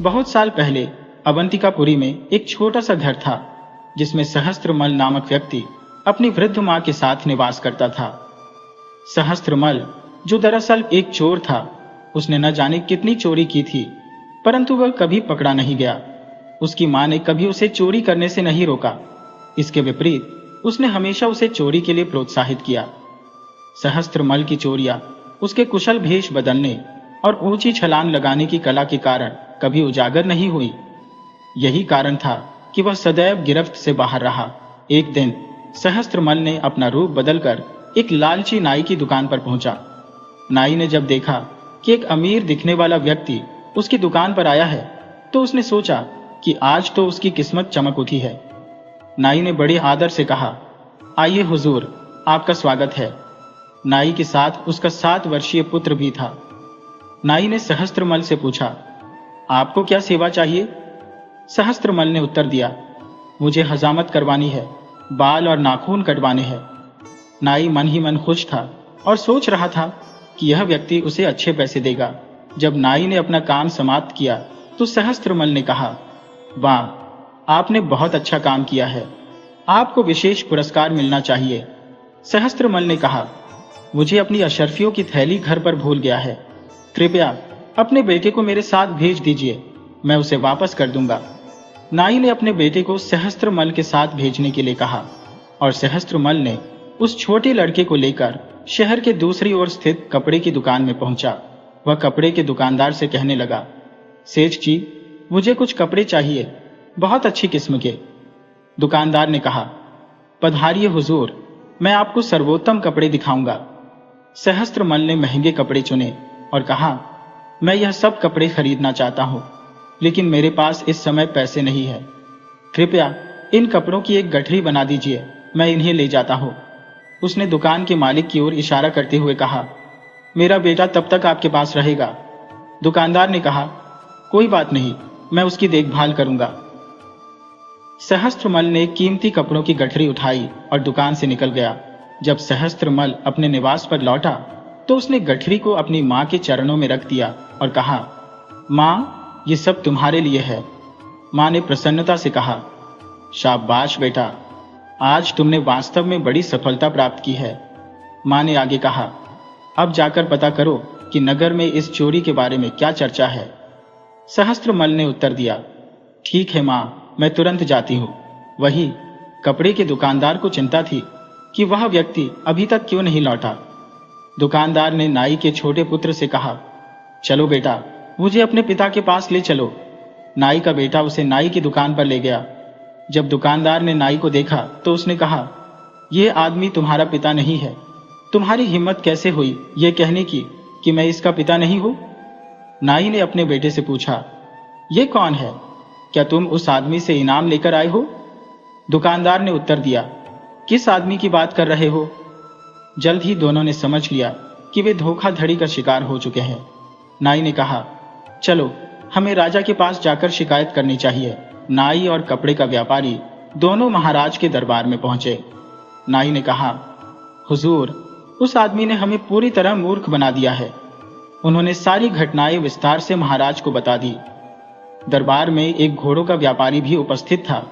बहुत साल पहले अवंतिकापुरी में एक छोटा सा घर था, जिसमें सहस्त्रमल नामक व्यक्ति अपनी वृद्ध मां के साथ निवास करता था। सहस्त्रमल, जो दरअसल एक चोर था, उसने न जाने कितनी चोरी की थी, परंतु वह कभी पकड़ा नहीं गया। उसकी मां ने कभी उसे चोरी करने से नहीं रोका। इसके विपरीत उसने हमेशा उसे चोरी के लिए प्रोत्साहित किया। सहस्त्रमल की चोरियां उसके कुशल भेष बदलने और ऊंची छलांग लगाने की कला के कारण कभी उजागर नहीं हुई। यही कारण था कि वह सदैव गिरफ्त से बाहर रहा। एक दिन सहस्त्रमल ने अपना रूप बदलकर एक लालची नाई की दुकान पर पहुंचा। नाई ने जब देखा कि एक अमीर दिखने वाला व्यक्ति उसकी दुकान पर आया है, तो उसने सोचा कि आज तो उसकी किस्मत चमक उठी है। नाई ने बड़े आदर से कहा, आइए हुजूर, आपका स्वागत है। नाई के साथ उसका 7 वर्षीय पुत्र भी था। नाई ने सहस्त्रमल से पूछा, आपको क्या सेवा चाहिए? सहस्त्रमल ने उत्तर दिया, मुझे हजामत करवानी है, बाल और नाखून कटवाने हैं। नाई मन ही मन खुश था और सोच रहा था कि यह व्यक्ति उसे अच्छे पैसे देगा। जब नाई ने अपना काम समाप्त किया तो सहस्त्रमल ने कहा, वाह, आपने बहुत अच्छा काम किया है, आपको विशेष पुरस्कार मिलना चाहिए। सहस्त्रमल ने कहा, मुझे अपनी अशर्फियों की थैली घर पर भूल गया है, कृपया अपने बेटे को मेरे साथ भेज दीजिए, मैं उसे वापस कर दूंगा। नाई ने अपने बेटे को सहस्त्रमल के साथ भेजने के लिए कहा और सहस्त्रमल ने उस छोटे लड़के को लेकर शहर के दूसरी ओर स्थित कपड़े की दुकान में पहुंचा। वह कपड़े के दुकानदार से कहने लगा, सेठ जी, मुझे कुछ कपड़े चाहिए, बहुत अच्छी किस्म के। दुकानदार ने कहा, पधारिए हुजूर, मैं आपको सर्वोत्तम कपड़े दिखाऊंगा। सहस्त्रमल ने महंगे कपड़े चुने और कहा, मैं यह सब कपड़े खरीदना चाहता हूं, लेकिन मेरे पास इस समय पैसे नहीं है। कृपया इन कपड़ों की एक गठरी बना दीजिए, मैं इन्हें ले जाता हूं। उसने दुकान के मालिक की ओर इशारा करते हुए कहा, मेरा बेटा तब तक आपके पास रहेगा। दुकानदार ने कहा, कोई बात नहीं, मैं उसकी देखभाल करूंगा। सहस्त्रमल ने कीमती कपड़ों की गठरी उठाई और दुकान से निकल गया। जब सहस्त्रमल अपने निवास पर लौटा तो उसने गठरी को अपनी मां के चरणों में रख दिया और कहा, मां, ये सब तुम्हारे लिए है। मां ने प्रसन्नता से कहा, शाबाश बेटा, आज तुमने वास्तव में बड़ी सफलता प्राप्त की है। मां ने आगे कहा, अब जाकर पता करो कि नगर में इस चोरी के बारे में क्या चर्चा है। सहस्त्रमल ने उत्तर दिया, ठीक है मां, मैं तुरंत जाती हूं। वही कपड़े के दुकानदार को चिंता थी कि वह व्यक्ति अभी तक क्यों नहीं लौटा। दुकानदार ने नाई के छोटे पुत्र से कहा, चलो बेटा, मुझे अपने पिता के पास ले चलो। नाई का बेटा उसे नाई की दुकान पर ले गया। जब दुकानदार ने नाई को देखा तो उसने कहा, यह आदमी तुम्हारा पिता नहीं है। तुम्हारी हिम्मत कैसे हुई यह कहने की कि मैं इसका पिता नहीं हूं? नाई ने अपने बेटे से पूछा, यह कौन है? क्या तुम उस आदमी से इनाम लेकर आए हो? दुकानदार ने उत्तर दिया, किस आदमी की बात कर रहे हो? जल्द ही दोनों ने समझ लिया कि वे धोखाधड़ी का शिकार हो चुके हैं। नाई ने कहा, चलो, हमें राजा के पास जाकर शिकायत करनी चाहिए। नाई और कपड़े का व्यापारी दोनों महाराज के दरबार में पहुंचे। नाई ने कहा, हुजूर, उस आदमी ने हमें पूरी तरह मूर्ख बना दिया है। उन्होंने सारी घटनाएं विस्तार से महाराज को बता दी। दरबार में एक घोड़ों का व्यापारी भी उपस्थित था,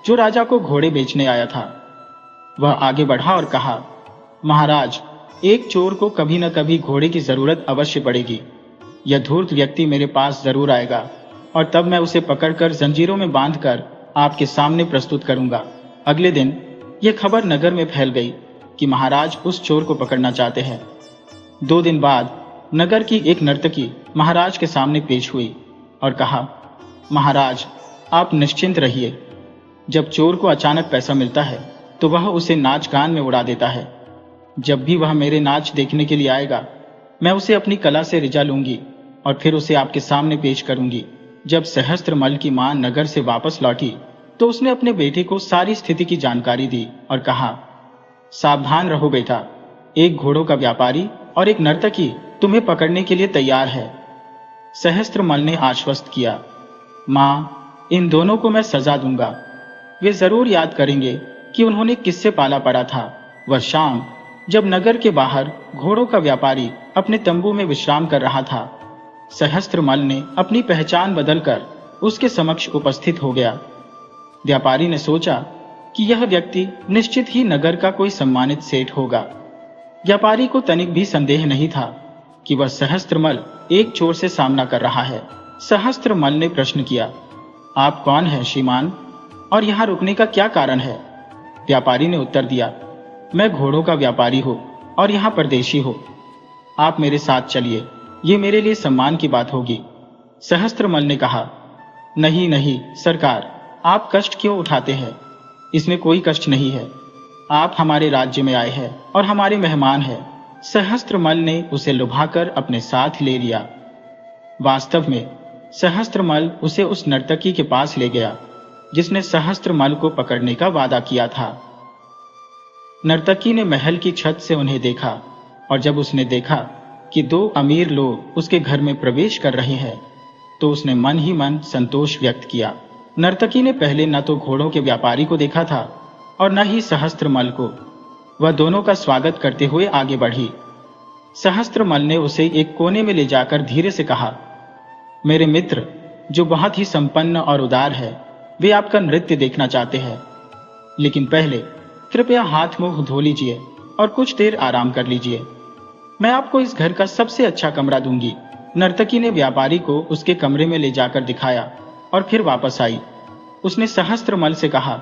जो राजा को घोड़े बेचने आया था। वह आगे बढ़ा और कहा, महाराज, एक चोर को कभी न कभी घोड़े की जरूरत अवश्य पड़ेगी। यह धूर्त व्यक्ति मेरे पास जरूर आएगा और तब मैं उसे पकड़कर जंजीरों में बांधकर आपके सामने प्रस्तुत करूंगा। अगले दिन यह खबर नगर में फैल गई कि महाराज उस चोर को पकड़ना चाहते हैं। 2 दिन बाद नगर की एक नर्तकी महाराज के सामने पेश हुई और कहा, महाराज, आप निश्चिंत रहिए। जब चोर को अचानक पैसा मिलता है तो वह उसे नाच गान में उड़ा देता है। जब भी वह मेरे नाच देखने के लिए आएगा, मैं उसे अपनी कला से रिझा लूंगी और फिर उसे आपके सामने पेश करूंगी। जब सहस्त्रमल की मां नगर से वापस लौटी तो उसने अपने बेटे को सारी स्थिति की जानकारी दी और कहा, सावधान रहो बेटा, एक घोड़ों का व्यापारी और एक नर्तकी तुम्हें पकड़ने के लिए तैयार है। सहस्त्रमल ने आश्वस्त किया, मां, इन दोनों को मैं सजा दूंगा। वे जरूर याद करेंगे कि उन्होंने किससे पाला पड़ा था। वह शाम जब नगर के बाहर घोड़ों का व्यापारी अपने तंबू में विश्राम कर रहा था, सहस्त्रमल ने अपनी पहचान बदलकर उसके समक्ष उपस्थित हो गया। व्यापारी ने सोचा कि यह व्यक्ति निश्चित ही नगर का कोई सम्मानित सेठ होगा। व्यापारी को तनिक भी संदेह नहीं था कि वह सहस्त्रमल एक चोर से सामना कर रहा है। सहस्त्रमल ने प्रश्न किया, आप कौन हैं श्रीमान, और यहाँ रुकने का क्या कारण है? व्यापारी ने उत्तर दिया, मैं घोड़ों का व्यापारी हूँ और यहाँ परदेशी हूँ। आप मेरे साथ चलिए, ये मेरे लिए सम्मान की बात होगी। सहस्त्रमल ने कहा, नहीं नहीं सरकार, आप कष्ट क्यों उठाते हैं? इसमें कोई कष्ट नहीं है। आप हमारे राज्य में आए हैं और हमारे मेहमान हैं। सहस्त्रमल ने उसे लुभाकर अपने साथ ले लिया। वास्तव में सहस्त्रमल उसे उस नर्तकी के पास ले गया जिसने सहस्त्रमल को पकड़ने का वादा किया था। नर्तकी ने महल की छत से उन्हें देखा और जब उसने देखा कि दो अमीर लोग उसके घर में प्रवेश कर रहे हैं तो उसने मन ही मन संतोष व्यक्त किया। नर्तकी ने पहले न तो घोड़ों के व्यापारी को देखा था और न ही सहस्त्रमल को। वह दोनों का स्वागत करते हुए आगे बढ़ी। सहस्त्रमल ने उसे एक कोने में ले जाकर धीरे से कहा, मेरे मित्र जो बहुत ही संपन्न और उदार है, वे आपका नृत्य देखना चाहते हैं, लेकिन पहले कृपया हाथ मुंह धो लीजिए और कुछ देर आराम कर लीजिए। मैं आपको इस घर का सबसे अच्छा कमरा दूंगी। नर्तकी ने व्यापारी को उसके कमरे में ले जाकर दिखाया और फिर वापस आई। उसने सहस्त्रमल से कहा,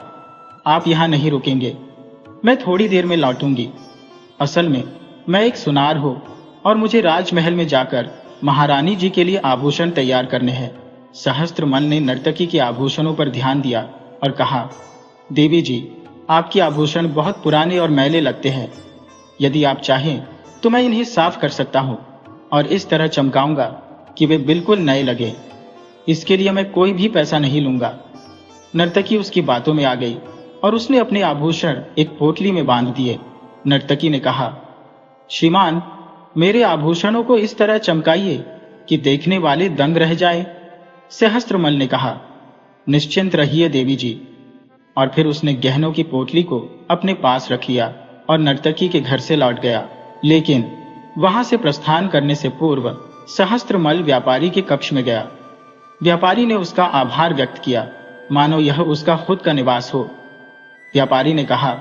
आप यहाँ नहीं रुकेंगे, मैं थोड़ी देर में लौटूंगी। असल में मैं एक सुनार हूँ और मुझे राजमहल में जाकर महारानी जी के लिए आभूषण तैयार करने हैं। सहस्त्रमल ने नर्तकी के आभूषणों पर ध्यान दिया और कहा, देवी जी, आपके आभूषण बहुत पुराने और मैले लगते हैं। यदि आप चाहें तो मैं इन्हें साफ कर सकता हूँ और इस तरह चमकाऊंगा कि वे बिल्कुल नए लगे। इसके लिए मैं कोई भी पैसा नहीं लूंगा। नर्तकी उसकी बातों में आ गई और उसने अपने आभूषण एक पोटली में बांध दिए। नर्तकी ने कहा, श्रीमान, मेरे आभूषणों को इस तरह चमकाइए कि देखने वाले दंग रह जाए। सहस्त्रमल ने कहा, निश्चिंत रहिए देवी जी। और फिर उसने गहनों की पोटली को अपने पास रख लिया और नर्तकी के घर से लौट गया। लेकिन वहां से प्रस्थान करने से पूर्व सहस्त्रमल व्यापारी के कक्ष में गया। व्यापारी ने उसका आभार व्यक्त किया, मानो यह उसका खुद का निवास हो। व्यापारी ने कहा,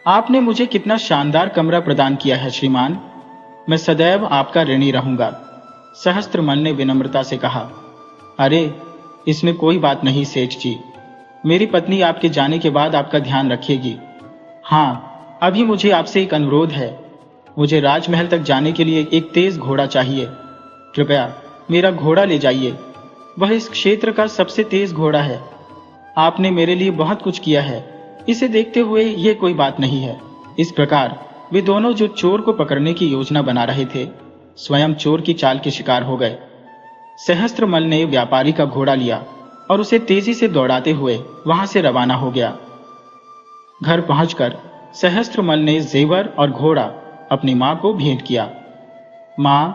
आपने मुझे कितना शानदार कमरा प्रदान किया है श्रीमान, मैं सदैव आपका ऋणी रहूंगा। सहस्त्रमल ने विनम्रता से कहा, अरे इसमें कोई बात नहीं सेठ जी, मेरी पत्नी आपके जाने के बाद आपका ध्यान रखेगी। हाँ, अभी मुझे आपसे एक अनुरोध है। मुझे राजमहल तक जाने के लिए एक तेज घोड़ा चाहिए। कृपया मेरा घोड़ा ले जाइए। वह इस क्षेत्र का सबसे तेज घोड़ा है। आपने मेरे लिए बहुत कुछ किया है, इसे देखते हुए ये कोई बात नहीं है। इस प्रकार वे दोनों जो चोर को पकड़ने की योजना बना रहे थे, स्वयं चोर की चाल के शिकार हो गए। सहस्त्रमल ने व्यापारी का घोड़ा लिया और उसे तेजी से दौड़ाते हुए वहां से रवाना हो गया। घर पहुंचकर सहस्त्रमल ने जेवर और घोड़ा अपनी मां को भेंट किया। मां,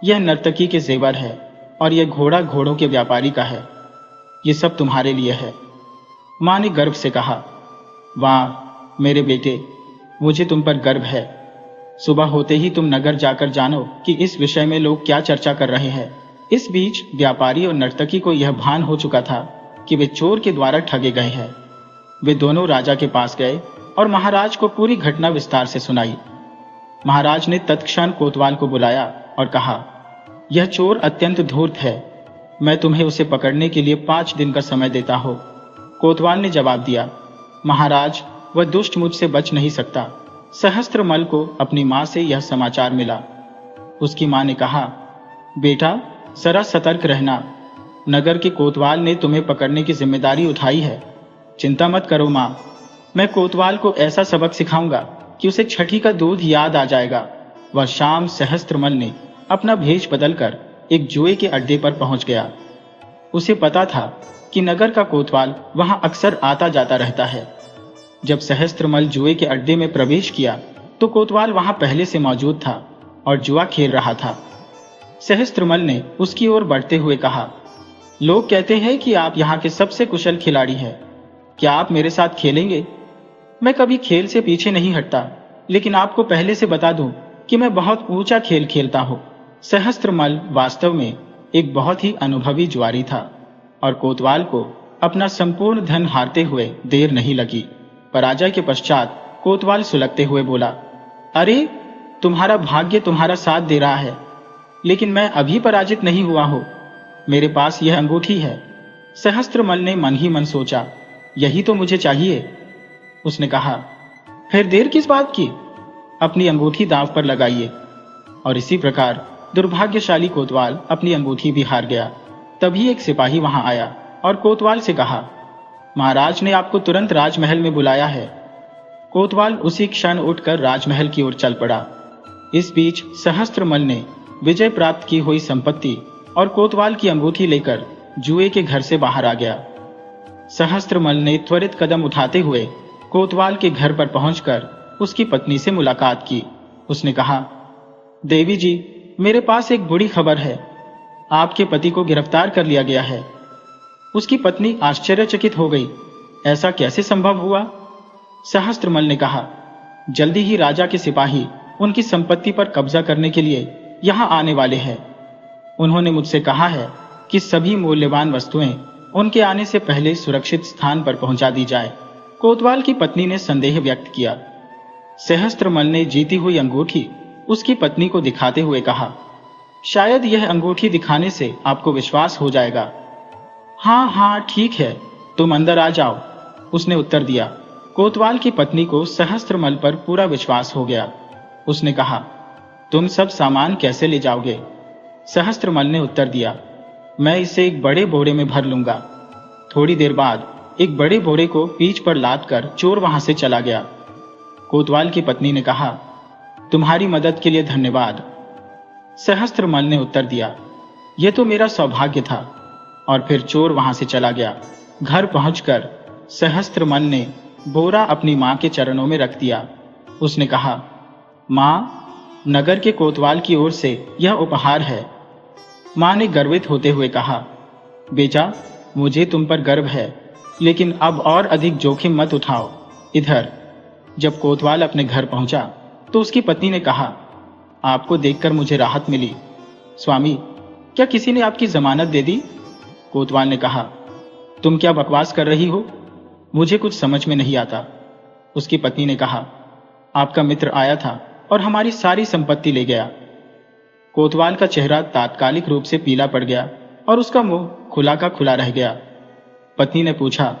यह नर्तकी के जेवर है और यह घोड़ा घोड़ों के व्यापारी का है। ये सब तुम्हारे लिए है। मां ने गर्व से कहा, वाह मेरे बेटे, मुझे तुम पर गर्व है। सुबह होते ही तुम नगर जाकर जानो कि इस विषय में लोग क्या चर्चा कर रहे हैं। इस बीच व्यापारी और नर्तकी को यह भान हो चुका था कि वे चोर के द्वारा ठगे गए हैं। वे दोनों राजा के पास गए और महाराज को पूरी घटना विस्तार से सुनाई। महाराज ने तत्क्षण कोतवाल को बुलाया और कहा, यह चोर अत्यंत धूर्त है। मैं तुम्हें उसे पकड़ने के लिए 5 दिन का समय देता हूं। कोतवाल ने जवाब दिया, महाराज, वह दुष्ट मुझसे बच नहीं सकता। सहस्त्रमल को अपनी मां से यह समाचार मिला। उसकी मां ने कहा, बेटा जरा सतर्क रहना। नगर के कोतवाल ने तुम्हें पकड़ने की जिम्मेदारी उठाई है। चिंता मत करो मां, मैं कोतवाल को ऐसा सबक सिखाऊंगा कि उसे छठी का दूध याद आ जाएगा। वह शाम सहस्त्रमल ने अपना भेष बदलकर एक जुए के अड्डे पर पहुंच गया। उसे पता था कि नगर का कोतवाल वहां अक्सर आता जाता रहता है। जब सहस्त्रमल जुए के अड्डे में प्रवेश किया तो कोतवाल वहां पहले से मौजूद था और जुआ खेल रहा था। सहस्त्रमल ने उसकी ओर बढ़ते हुए कहा, लोग कहते हैं कि आप यहाँ के सबसे कुशल खिलाड़ी हैं। क्या आप मेरे साथ खेलेंगे? मैं कभी खेल से पीछे नहीं हटता, लेकिन आपको पहले से बता दूं कि मैं बहुत ऊंचा खेल खेलता हूँ। सहस्त्रमल वास्तव में एक बहुत ही अनुभवी जुआरी था और कोतवाल को अपना संपूर्ण धन हारते हुए देर नहीं लगी। पराजय के पश्चात कोतवाल सुलगते हुए बोला, अरे, तुम्हारा भाग्य तुम्हारा साथ दे रहा है, लेकिन मैं अभी पराजित नहीं हुआ हूं। मेरे पास यह अंगूठी है। सहस्त्रमल ने मन ही मन सोचा, यही तो मुझे चाहिए। उसने कहा, फिर देर किस बात की, अपनी अंगूठी दांव पर लगाइए। और इसी प्रकार दुर्भाग्यशाली कोतवाल अपनी अंगूठी भी हार गया। तभी एक सिपाही वहां आया और कोतवाल से कहा, महाराज ने आपको तुरंत राजमहल में बुलाया है। कोतवाल उसी क्षण उठकर राजमहल की ओर चल पड़ा। इस बीच सहस्त्रमल ने विजय प्राप्त की हुई संपत्ति और कोतवाल की अंगूठी लेकर जुए के घर से बाहर आ गया। सहस्त्रमल ने त्वरित कदम उठाते हुए कोतवाल के घर पर पहुंचकर उसकी पत्नी से मुलाकात की। उसने कहा, देवी जी, मेरे पास एक बुरी खबर है। आपके पति को गिरफ्तार कर लिया गया है। उसकी पत्नी आश्चर्यचकित हो गई। ऐसा कैसे संभव हुआ? सहस्त्रमल ने कहा, जल्दी ही राजा के सिपाही उनकी संपत्ति पर कब्जा करने के लिए यहां आने वाले हैं। उन्होंने मुझसे कहा है कि सभी मूल्यवान वस्तुएं उनके आने से पहले सुरक्षित स्थान पर पहुंचा दी जाए। कोतवाल की पत्नी ने संदेह व्यक्त किया। सहस्त्रमल ने जीती हुई अंगूठी उसकी पत्नी को दिखाते हुए कहा, शायद यह अंगूठी दिखाने से आपको विश्वास हो जाएगा। हाँ हाँ, ठीक है, तुम अंदर आ जाओ, उसने उत्तर दिया। कोतवाल की पत्नी को सहस्त्रमल पर पूरा विश्वास हो गया। उसने कहा, तुम सब सामान कैसे ले जाओगे? सहस्त्रमल ने उत्तर दिया, मैं इसे एक बड़े बोरे में भर लूंगा। थोड़ी देर बाद एक बड़े बोरे को पीठ पर लादकर चोर वहां से चला गया। कोतवाल की पत्नी ने कहा, तुम्हारी मदद के लिए धन्यवाद। सहस्त्रमल ने उत्तर दिया, यह तो मेरा सौभाग्य था। और फिर चोर वहां से चला गया। घर पहुंचकर सहस्त्रमल ने बोरा अपनी मां के चरणों में रख दिया। उसने कहा, मां, नगर के कोतवाल की ओर से यह उपहार है। मां ने गर्वित होते हुए कहा, बेटा, मुझे तुम पर गर्व है, लेकिन अब और अधिक जोखिम मत उठाओ। इधर। जब कोतवाल अपने घर पहुंचा तो उसकी पत्नी ने कहा, आपको देखकर मुझे राहत मिली। स्वामी, क्या किसी ने आपकी जमानत दे दी? कोतवाल ने कहा, तुम क्या बकवास कर रही हो? मुझे कुछ समझ में नहीं आता। उसकी पत्नी ने कहा, आपका मित्र आया था और हमारी सारी संपत्ति ले गया। कोतवाल का चेहरा तात्कालिक रूप से पीला पड़ गया और उसका मुंह खुला का खुला रह गया। पत्नी ने पूछा,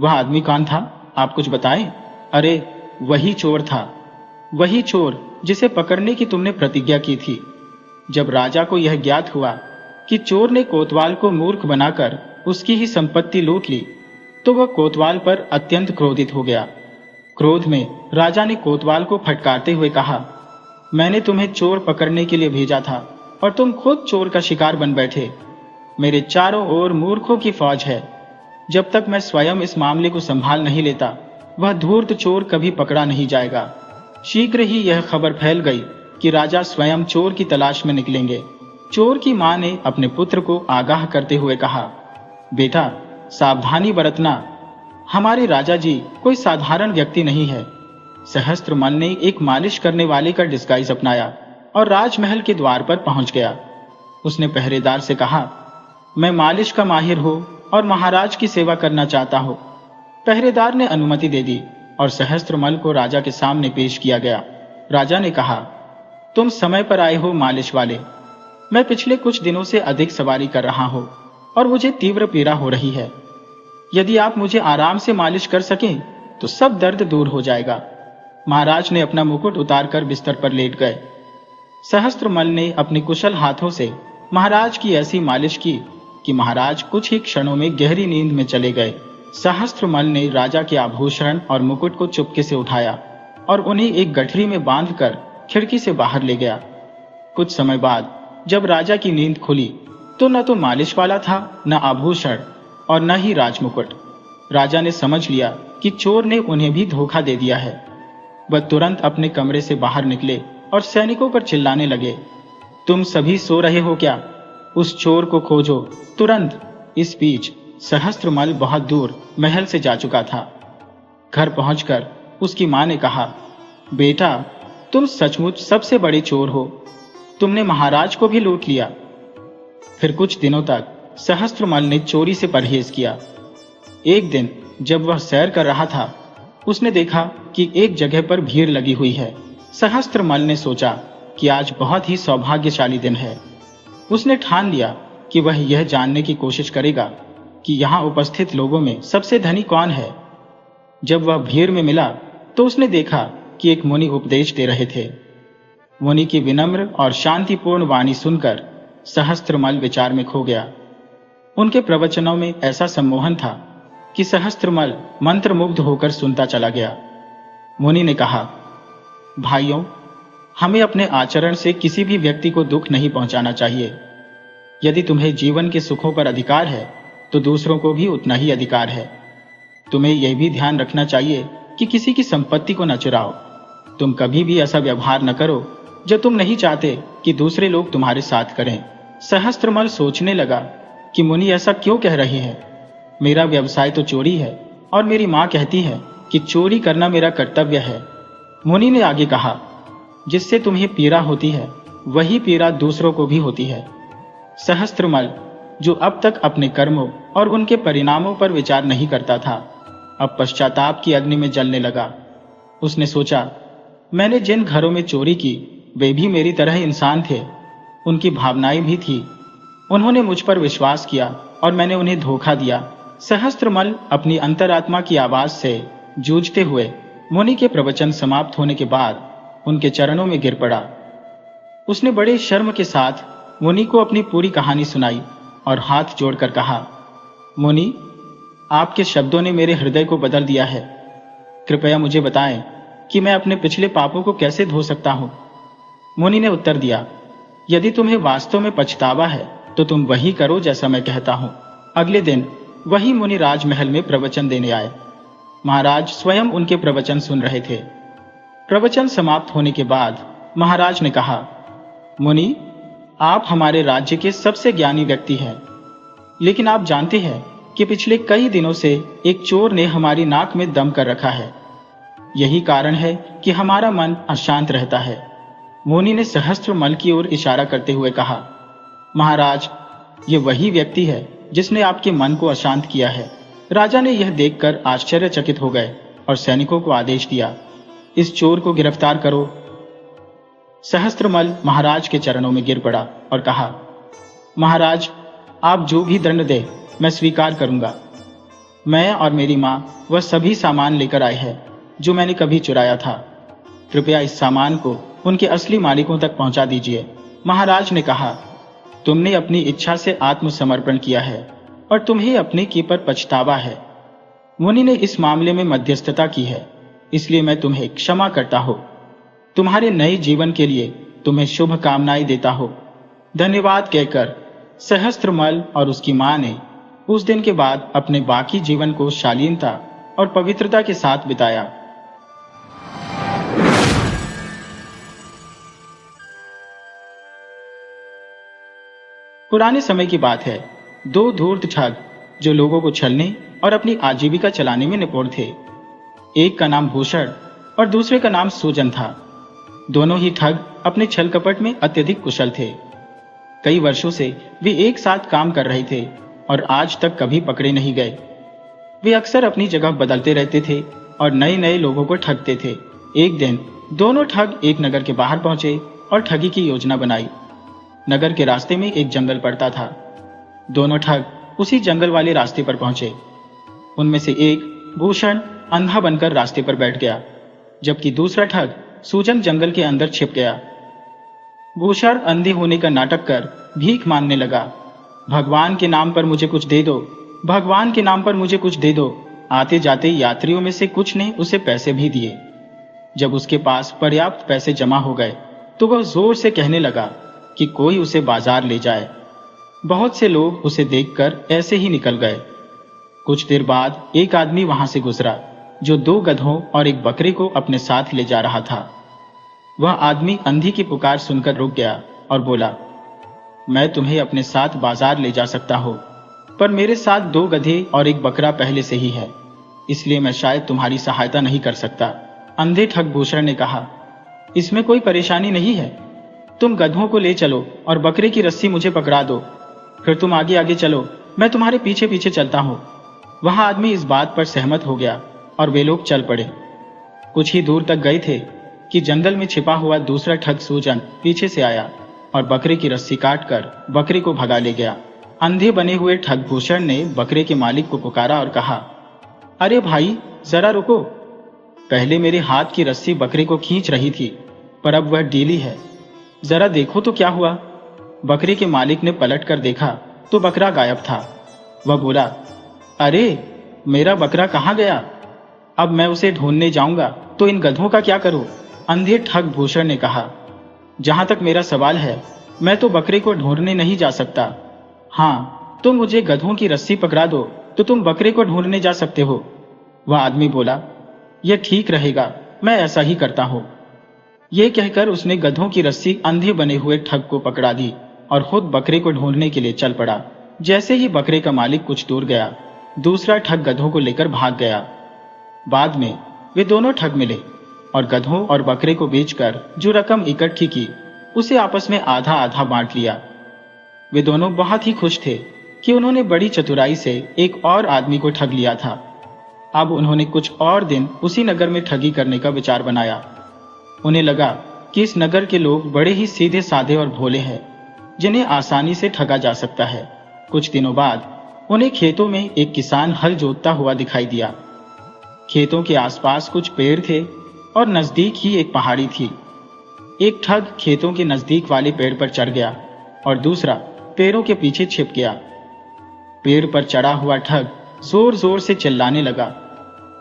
वह आदमी कौन था? आप कुछ बताएं। अरे, वही चोर था, वही चोर जिसे पकड़ने की तुमने प्रतिज्ञा की थी। जब राजा को यह ज्ञात हुआ कि चोर ने कोतवाल को मूर्ख बनाकर उसकी ही संपत्ति लूट ली, तो वह कोतवाल पर अत्यंत क्रोधित हो गया। क्रोध में राजा ने कोतवाल को फटकारते हुए कहा, मैंने तुम्हें चोर पकड़ने के लिए भेजा था और तुम खुद चोर का शिकार बन बैठे। मेरे चारों ओर मूर्खों की फौज है। जब तक मैं स्वयं इस मामले को संभाल नहीं लेता, वह धूर्त चोर कभी पकड़ा नहीं जाएगा। शीघ्र ही यह खबर फैल गई कि राजा स्वयं चोर की तलाश में निकलेंगे। चोर की मां ने अपने पुत्र को आगाह करते हुए कहा, बेटा, सावधानी बरतना। हमारे राजा जी कोई साधारण व्यक्ति नहीं है। सहस्त्रमल ने एक मालिश करने वाले का डिस्गाइज अपनाया और राजमहल के द्वार पर पहुंच गया। उसने पहरेदार से कहा, मैं मालिश का माहिर हूं और महाराज की सेवा करना चाहता हूं। पहरेदार ने अनुमति दे दी और सहस्त्रमल को राजा के सामने पेश किया गया। राजा ने कहा, तुम समय पर आए हो मालिश वाले। मैं पिछले कुछ दिनों से अधिक सवारी कर रहा हूं और मुझे तीव्र पीड़ा हो रही है। यदि आप मुझे आराम से मालिश कर सकें तो सब दर्द दूर हो जाएगा। महाराज ने अपना मुकुट उतारकर बिस्तर पर लेट गए। सहस्त्रमल ने अपने कुशल हाथों से महाराज की ऐसी मालिश की कि महाराज कुछ ही क्षणों में गहरी नींद में चले गए। सहस्त्रमल ने राजा के आभूषण और मुकुट को चुपके से उठाया और उन्हें एक गठरी में बांधकर खिड़की से बाहर ले गया। कुछ समय बाद जब राजा की नींद खुली तो न तो मालिश वाला था, न आभूषण और न ही राजमुकुट। राजा ने समझ लिया कि चोर ने उन्हें भी धोखा दे दिया है। वह तुरंत अपने कमरे से बाहर निकले और सैनिकों पर चिल्लाने लगे, तुम सभी सो रहे हो क्या? उस चोर को खोजो तुरंत। इस बीच सहस्त्रमल बहुत दूर महल से जा चुका था। घर पहुंचकर उसकी मां ने कहा, बेटा, तुम सचमुच सबसे बड़े चोर हो। तुमने महाराज को भी लूट लिया। फिर कुछ दिनों तक सहस्त्रमल ने चोरी से परहेज किया। एक दिन जब वह सैर कर रहा था, उसने देखा कि एक जगह पर भीड़ लगी हुई है। सहस्त्रमल ने सोचा कि आज बहुत ही सौभाग्यशाली दिन है। उसने ठान लिया कि वह यह जानने की कोशिश करेगा कि यहाँ उपस्थित लोगों में सबसे धनी कौन है। जब वह भीड़ में मिला तो उसने देखा कि एक मुनि उपदेश दे रहे थे। मुनि की विनम्र और शांतिपूर्ण वाणी सुनकर सहस्त्रमल विचार में खो गया। उनके प्रवचनों में ऐसा सम्मोहन था कि सहस्त्रमल मंत्रमुग्ध होकर सुनता चला गया। मुनि ने कहा, भाइयों, हमें अपने आचरण से किसी भी व्यक्ति को दुख नहीं पहुंचाना चाहिए। यदि तुम्हें जीवन के सुखों पर अधिकार है तो दूसरों को भी उतना ही अधिकार है। तुम्हें यह भी ध्यान रखना चाहिए कि किसी की संपत्ति को न चुराओ। तुम कभी भी ऐसा व्यवहार न करो जो तुम नहीं चाहते कि दूसरे लोग तुम्हारे साथ करें। सहस्त्रमल सोचने लगा कि मुनि ऐसा क्यों कह रहे हैं। मेरा व्यवसाय तो चोरी है और मेरी माँ कहती है कि चोरी करना मेरा कर्तव्य है। मुनि ने आगे कहा, जिससे तुम्हें पीड़ा होती है वही पीड़ा दूसरों को भी होती है। सहस्त्रमल, जो अब तक अपने कर्मों और उनके परिणामों पर विचार नहीं करता था, अब पश्चाताप की अग्नि में जलने लगा। उसने सोचा, मैंने जिन घरों में चोरी की वे भी मेरी तरह इंसान थे। उनकी भावनाएं भी थी। उन्होंने मुझ पर विश्वास किया और मैंने उन्हें धोखा दिया। सहस्त्रमल अपनी अंतरात्मा की आवाज से जूझते हुए मुनि के प्रवचन समाप्त होने के बाद उनके चरणों में गिर पड़ा। उसने बड़े शर्म के साथ मुनि को अपनी पूरी कहानी सुनाई और हाथ जोड़कर कहा, मुनि, आपके शब्दों ने मेरे हृदय को बदल दिया है। कृपया मुझे बताएं कि मैं अपने पिछले पापों को कैसे धो सकता हूं। मुनि ने उत्तर दिया, यदि तुम्हें वास्तव में पछतावा है तो तुम वही करो जैसा मैं कहता हूं। अगले दिन वही मुनि राजमहल में प्रवचन देने आए। महाराज स्वयं उनके प्रवचन सुन रहे थे। प्रवचन समाप्त होने के बाद महाराज ने कहा, मुनि, आप हमारे राज्य के सबसे ज्ञानी व्यक्ति हैं, लेकिन आप जानते हैं कि पिछले कई दिनों से एक चोर ने हमारी नाक में दम कर रखा है। यही कारण है कि हमारा मन अशांत रहता है। मुनि ने सहस्त्रमल की ओर इशारा करते हुए कहा, महाराज, ये वही व्यक्ति है जिसने आपके मन को अशांत किया है। राजा ने यह देखकर आश्चर्यचकित हो गए और सैनिकों को आदेश दिया, इस चोर को गिरफ्तार करो। सहस्त्रमल महाराज के चरणों में गिर पड़ा और कहा, महाराज, आप जो भी दंड दे मैं स्वीकार करूंगा। मैं और मेरी माँ वह सभी सामान लेकर आए हैं जो मैंने कभी चुराया था। कृपया इस सामान को उनके असली मालिकों तक पहुंचा दीजिए। महाराज ने कहा, तुमने अपनी इच्छा से आत्मसमर्पण किया है और तुम्हें अपने की पर पछतावा है। मुनि ने इस मामले में मध्यस्थता की है, इसलिए मैं तुम्हें क्षमा करता हूं। तुम्हारे नए जीवन के लिए तुम्हें शुभ कामनाएं देता हूं। धन्यवाद कहकर सहस्त्रमल और उसकी मां ने उस दिन के बाद अपने बाकी जीवन को शालीनता और पवित्रता के साथ बिताया। पुराने समय की बात है। दो धूर्त ठग जो लोगों को छलने और अपनी आजीविका चलाने में निपुण थे। एक का नाम भूषण और दूसरे का नाम सूजन था। दोनों ही ठग अपने छल कपट में अत्यधिक कुशल थे। कई वर्षों से वे एक साथ काम कर रहे थे और आज तक कभी पकड़े नहीं गए। वे अक्सर अपनी जगह बदलते रहते थे और नए नए लोगों को ठगते थे। एक दिन दोनों ठग एक नगर के बाहर पहुंचे और ठगी की योजना बनाई। नगर के रास्ते में एक जंगल पड़ता था। दोनों ठग उसी जंगल वाले रास्ते पर पहुंचे। उनमें से एक भूषण अंधा बनकर रास्ते पर बैठ गया, जबकि दूसरा ठग सूजन जंगल के अंदर छिप गया। भूषण अंधे होने का नाटक कर भीख मांगने लगा। भगवान के नाम पर मुझे कुछ दे दो, भगवान के नाम पर मुझे कुछ दे दो। आते जाते यात्रियों में से कुछ ने उसे पैसे भी दिए। जब उसके पास पर्याप्त पैसे जमा हो गए तो वह जोर से कहने लगा कि कोई उसे बाजार ले जाए। बहुत से लोग उसे देखकर ऐसे ही निकल गए। कुछ देर बाद एक आदमी वहां से गुजरा जो 2 गधों और एक बकरे को अपने साथ ले जा रहा था। वह आदमी अंधी की पुकार सुनकर रुक गया और बोला, मैं तुम्हें अपने साथ बाजार ले जा सकता हूं, पर मेरे साथ 2 गधे और एक बकरा पहले से ही है, इसलिए मैं शायद तुम्हारी सहायता नहीं कर सकता। अंधे ठग भूषण ने कहा, इसमें कोई परेशानी नहीं है, तुम गधों को ले चलो और बकरे की रस्सी मुझे पकड़ा दो, फिर तुम आगे आगे चलो, मैं तुम्हारे पीछे पीछे चलता हूँ। वह आदमी इस बात पर सहमत हो गया और वे लोग चल पड़े। कुछ ही दूर तक गए थे कि जंगल में छिपा हुआ दूसरा ठग सूजन पीछे से आया और बकरे की रस्सी काटकर बकरे को भगा ले गया। अंधे बने हुए ठग भूषण ने बकरे के मालिक को पुकारा और कहा, अरे भाई जरा रुको, पहले मेरे हाथ की रस्सी बकरे को खींच रही थी, पर अब वह ढीली है, जरा देखो तो क्या हुआ। बकरे के मालिक ने पलट कर देखा तो बकरा गायब था। वह बोला, अरे मेरा बकरा कहाँ गया? अब मैं उसे ढूंढने जाऊंगा तो इन गधों का क्या करूं? अंधे ठग भूषण ने कहा, जहां तक मेरा सवाल है, मैं तो बकरे को ढूंढने नहीं जा सकता। हाँ, तुम मुझे गधों की रस्सी पकड़ा दो तो तुम बकरे को ढूंढने जा सकते हो। वह आदमी बोला, यह ठीक रहेगा, मैं ऐसा ही करता हूं। यह कहकर उसने गधों की रस्सी अंधे बने हुए ठग को पकड़ा दी और खुद बकरे को ढूंढने के लिए चल पड़ा। जैसे ही बकरे का मालिक कुछ दूर गया, दूसरा ठग गधों को लेकर भाग गया। बाद में वे दोनों ठग मिले और गधों और बकरे को बेचकर जो रकम इकट्ठी की उसे आपस में आधा आधा बांट लिया। वे दोनों बहुत ही खुश थे कि उन्होंने बड़ी चतुराई से एक और आदमी को ठग लिया था। अब उन्होंने कुछ और दिन उसी नगर में ठगी करने का विचार बनाया। उन्हें लगा कि इस नगर के लोग बड़े ही सीधे साधे और भोले हैं, जिन्हें आसानी से ठगा जा सकता है। कुछ दिनों बाद उन्हें खेतों में एक किसान हल जोतता हुआ दिखाई दिया। खेतों के आसपास कुछ पेड़ थे और नजदीक ही एक पहाड़ी थी। एक ठग खेतों के नजदीक वाले पेड़ पर चढ़ गया और दूसरा पेड़ों के पीछे छिप गया। पेड़ पर चढ़ा हुआ ठग जोर जोर से चिल्लाने लगा,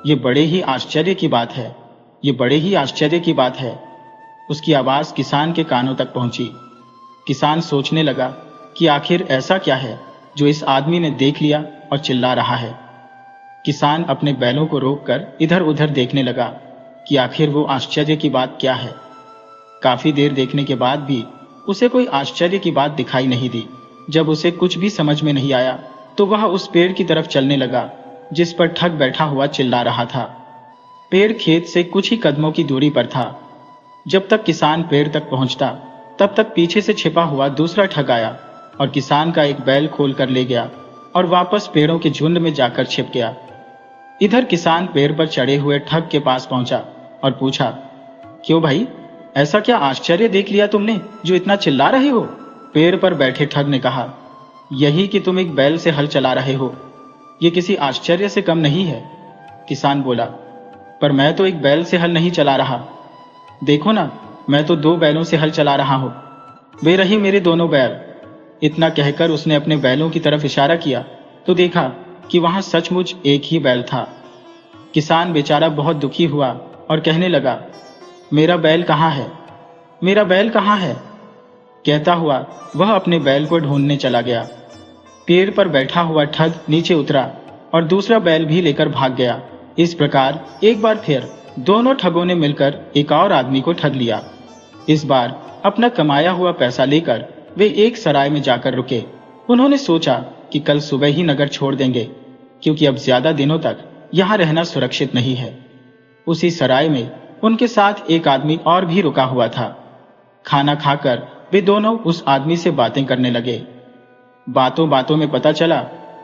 ये बड़े ही आश्चर्य की बात है, ये बड़े ही आश्चर्य की बात है। उसकी आवाज किसान के कानों तक पहुंची। किसान सोचने लगा कि आखिर ऐसा क्या है जो इस आदमी ने देख लिया और चिल्ला रहा है। किसान अपने बैलों को रोककर इधर उधर देखने लगा कि आखिर वो आश्चर्य की बात क्या है। काफी देर देखने के बाद भी उसे कोई आश्चर्य की बात दिखाई नहीं दी। जब उसे कुछ भी समझ में नहीं आया तो वह उस पेड़ की तरफ चलने लगा जिस पर ठग बैठा हुआ चिल्ला रहा था। पेड़ खेत से कुछ ही कदमों की दूरी पर था। जब तक किसान पेड़ तक पहुंचता तब तक पीछे से छिपा हुआ दूसरा ठग आया और किसान का एक बैल खोल कर ले गया और वापस पेड़ों के झुंड में जाकर छिप गया। इधर किसान पेड़ पर चढ़े हुए ठग के पास पहुंचा और पूछा, क्यों भाई, ऐसा क्या आश्चर्य देख लिया तुमने जो इतना चिल्ला रहे हो? पेड़ पर बैठे ठग ने कहा, यही कि तुम एक बैल से हल चला रहे हो, ये किसी आश्चर्य से कम नहीं है। किसान बोला, पर मैं तो एक बैल से हल नहीं चला रहा, देखो ना, मैं तो 2 बैलों से हल चला रहा हूं, वे रही मेरे दोनों बैल। इतना कहकर उसने अपने बैलों की तरफ इशारा किया तो देखा कि वहां सचमुच एक ही बैल था। किसान बेचारा बहुत दुखी हुआ और कहने लगा, मेरा बैल कहाँ है, मेरा बैल कहाँ है? कहता हुआ वह अपने बैल को ढूंढने चला गया। पेड़ पर बैठा हुआ ठग नीचे उतरा और दूसरा बैल भी लेकर भाग गया। इस प्रकार एक बार फिर दोनों ठगों ने मिलकर एक और आदमी को ठग लिया। इस बार अपना कमाया हुआ पैसा लेकर वे एक सराय में जाकर रुके। उन्होंने सोचा कि कल सुबह ही नगर छोड़ देंगे, क्योंकि अब ज्यादा दिनों तक यहाँ रहना सुरक्षित नहीं है। उसी सराय में उनके साथ एक आदमी और भी रुका हुआ था। खाना खाकर वे दोनों उस आदमी से बातें करने लगे। बातों बातों में पता चला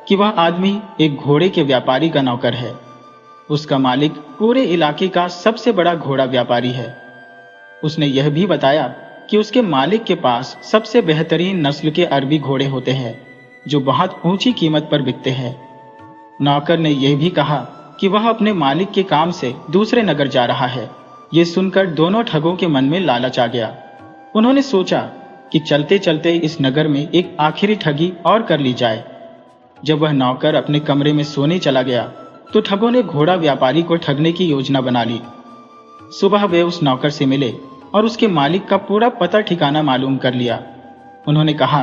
कि वह आदमी एक घोड़े के व्यापारी का नौकर है। उसका मालिक पूरे इलाके का सबसे बड़ा घोड़ा व्यापारी है। उसने यह भी बताया कि उसके मालिक के पास सबसे बेहतरीन नस्ल के अरबी घोड़े होते हैं जो बहुत ऊंची कीमत पर बिकते हैं। नौकर ने यह भी कहा कि वह अपने मालिक के काम से दूसरे नगर जा रहा है। ये सुनकर दोनों ठगों के मन में लालच आ गया। उन्होंने सोचा कि चलते चलते इस नगर में एक आखिरी ठगी और कर ली जाए। जब वह नौकर अपने कमरे में सोने चला गया तो ठगों ने घोड़ा व्यापारी को ठगने की योजना बना ली। सुबह वे उस नौकर से मिले और उसके मालिक का पूरा पता ठिकाना मालूम कर लिया। उन्होंने कहा